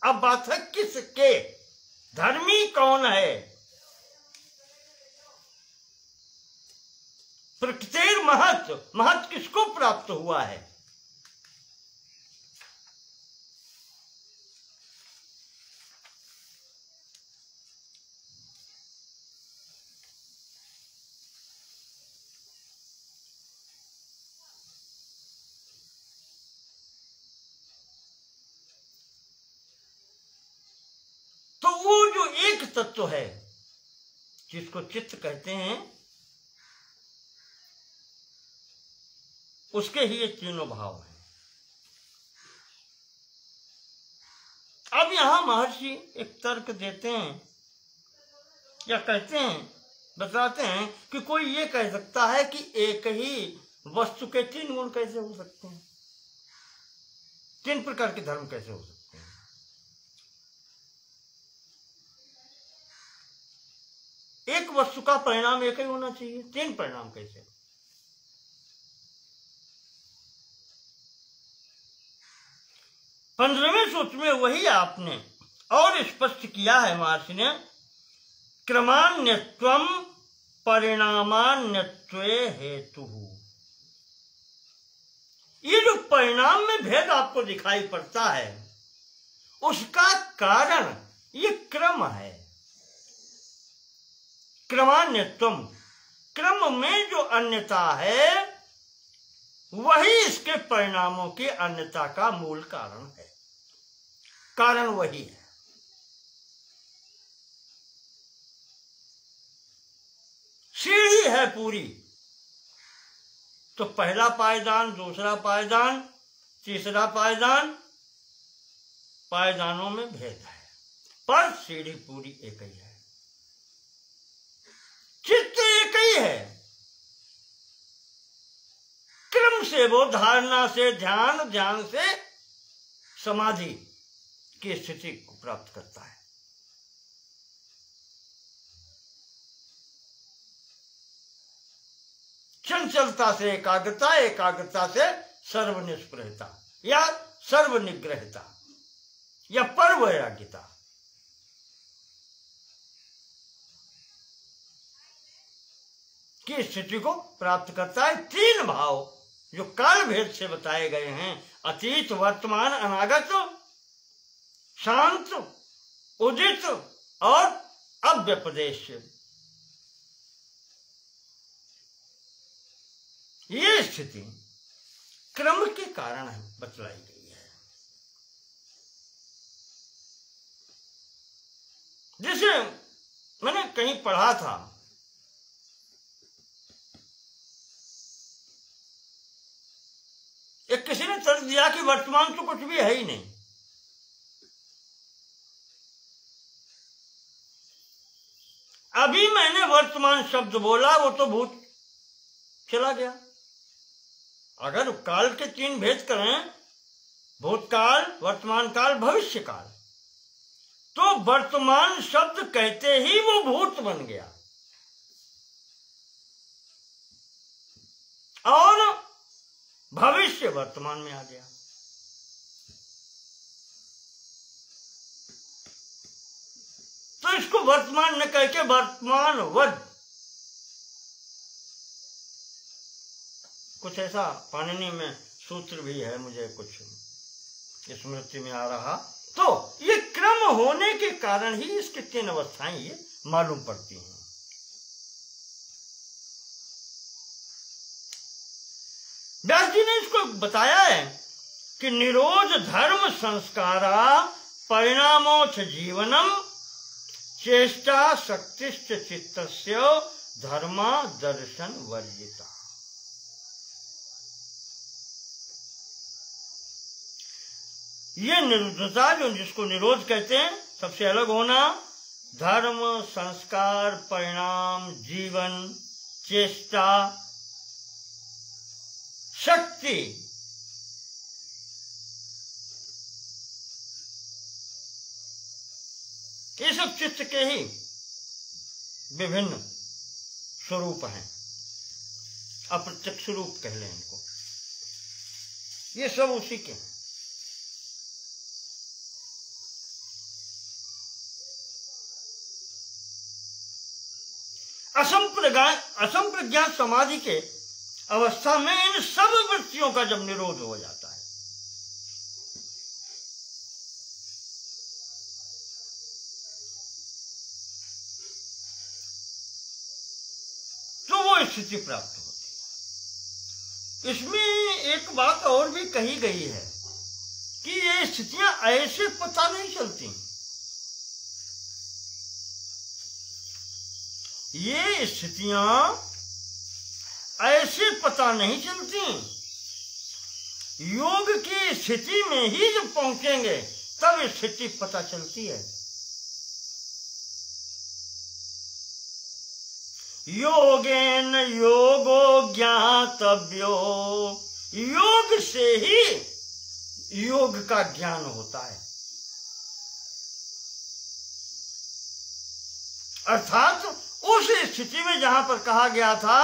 अब बात है किसके, धर्मी कौन है? प्रकृतिर महत्व, महत्व किसको प्राप्त हुआ है? तो वो जो एक तत्व है, जिसको चित्त कहते हैं, उसके ही ये तीनों भाव हैं। अब यहां महर्षि एक तर्क देते हैं या कहते हैं, बताते हैं कि कोई ये कह सकता है कि एक ही वस्तु के तीन गुण कैसे हो सकते हैं, तीन प्रकार के धर्म कैसे हो सकते हैं? एक वस्तु का परिणाम एक ही होना चाहिए, तीन परिणाम कैसे? 15वें सूत्र में वही आपने और स्पष्ट किया है महर्षि ने, क्रमान्यत्वम परिणामान्यत्वे हेतु। ये जो परिणाम में भेद आपको दिखाई पड़ता है, उसका कारण ये क्रम है। क्रमान्यत्वम, क्रम में जो अन्यता है, वही इसके परिणामों की अन्यता का मूल कारण है। कारण वही है। सीढ़ी है पूरी, तो पहला पायदान, दूसरा पायदान, तीसरा पायदान, पायदानों में भेद है, पर सीढ़ी पूरी एक ही है। चित्त एक ही है। क्रम से वो धारणा से ध्यान, ध्यान से समाधि की स्थिति को प्राप्त करता है। चंचलता से एकाग्रता, एकाग्रता से सर्वनिष्प्रहता या सर्वनिग्रहता या परवैराग्यता। की स्थिति को प्राप्त करता है। तीन भाव जो काल भेद से बताए गए हैं, अतीत, वर्तमान, अनागत, शांत, उदित और अव्यपदेश, ये स्थिति क्रम के कारण बतलाई गई है। जैसे मैंने कहीं पढ़ा था, एक किसी ने तर्क दिया कि वर्तमान तो कुछ भी है ही नहीं। अभी मैंने वर्तमान शब्द बोला, वो तो भूत चला गया। अगर काल के तीन भेद करें, भूतकाल, वर्तमान काल, भविष्य काल, तो वर्तमान शब्द कहते ही वो भूत बन गया और भविष्य वर्तमान में आ गया। तो इसको वर्तमान न कह के वर्तमानवद, कुछ ऐसा पाणिनि में सूत्र भी है, मुझे कुछ स्मृति में आ रहा। तो ये क्रम होने के कारण ही इसके 3 अवस्थाएं ये मालूम पड़ती हैं। व्यास जी ने इसको बताया है कि निरोध धर्म संस्कारा परिणामोच जीवनम चेष्टा शक्तिश्च चित्तस्य धर्मा दर्शन वर्जिता। ये निरुद्धता, जो जिसको निरोध कहते हैं, सबसे अलग होना, धर्म संस्कार परिणाम जीवन चेष्टा शक्ति, ये सब चित्त के ही विभिन्न स्वरूप हैं, अप्रत्यक्ष रूप कह लें इनको, ये सब उसी के हैं। असंप्रज्ञात समाधि के अवस्था में इन सब वृत्तियों का जब निरोध हो जाता है, तो वो स्थिति प्राप्त होती है। इसमें एक बात और भी कही गई है कि ये स्थितियां ऐसे पता नहीं चलती, ये स्थितियां ऐसे पता नहीं चलती, योग की स्थिति में ही जब पहुंचेंगे तब स्थिति पता चलती है। योगेन योगो ज्ञातव्यो, योग से ही योग का ज्ञान होता है। अर्थात उस स्थिति में जहां पर कहा गया था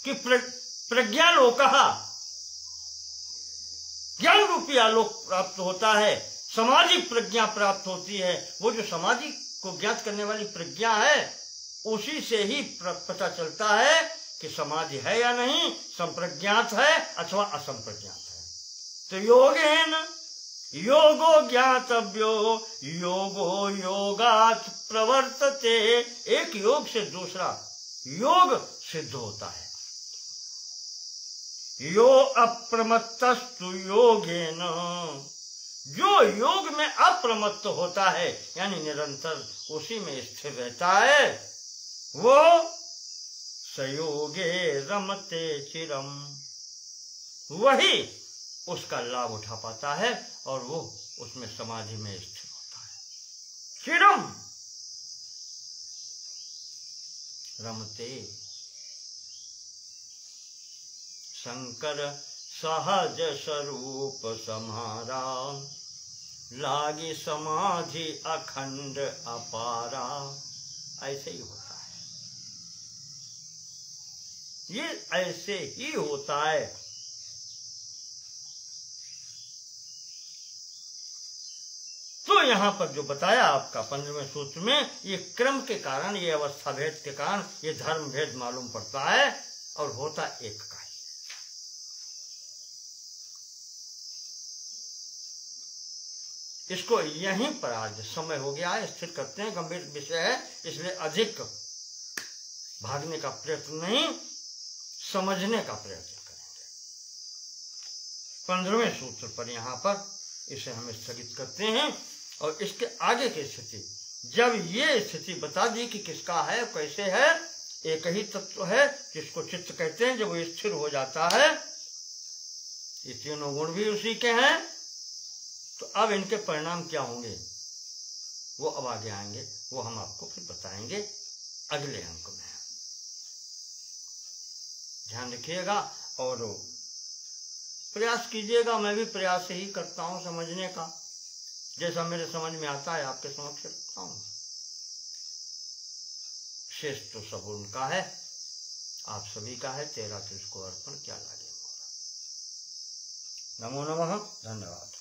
कि प्रज्ञालोकः, ज्ञान रूपी आलोक प्राप्त होता है, समाधि प्रज्ञा प्राप्त होती है, वो जो समाधि को ज्ञात करने वाली प्रज्ञा है उसी से ही पता चलता है कि समाधि है या नहीं, संप्रज्ञात है अथवा असंप्रज्ञात है। तो योगेन योगो ज्ञातव्यो योगो योगात् प्रवर्तते, एक योग से दूसरा योग सिद्ध होता है। यो अप्रमत्तस्तु योगेन, जो योग में अप्रमत्त होता है यानी निरंतर उसी में स्थिर रहता है, वो सयोगे रमते चिरम, वही उसका लाभ उठा पाता है और वो उसमें समाधि में स्थिर होता है। चिरम रमते, शंकर सहज स्वरूप समारा, लागी समाधि अखंड अपारा, ऐसे ही होता है, ये ऐसे ही होता है। तो यहां पर जो बताया आपका 15वें सूत्र में, ये क्रम के कारण, ये अवस्था भेद के कारण ये धर्म भेद मालूम पड़ता है और होता एक का ही। इसको यहीं पर आज समय हो गया है, स्थिर करते हैं, गंभीर विषय है इसलिए अधिक भागने का प्रयत्न नहीं, समझने का प्रयत्न करेंगे। 15वें सूत्र पर यहां पर इसे हम स्थगित करते हैं और इसके आगे की स्थिति, जब ये स्थिति बता दी कि किसका है कैसे है, एक ही तत्व है जिसको चित्त कहते हैं, जब वो स्थिर हो जाता है, ये तीनों गुण भी उसी के हैं, तो अब इनके परिणाम क्या होंगे वो अब आगे आएंगे, वो हम आपको फिर बताएंगे अगले अंक में। ध्यान रखिएगा और प्रयास कीजिएगा, मैं भी प्रयास ही करता हूं समझने का, जैसा मेरे समझ में आता है आपके समक्ष रखता हूँ। शेष तो सब उनका है, आप सभी का है। तेरा तुझको अर्पण क्या लागे मोरा। नमो नमः। धन्यवाद।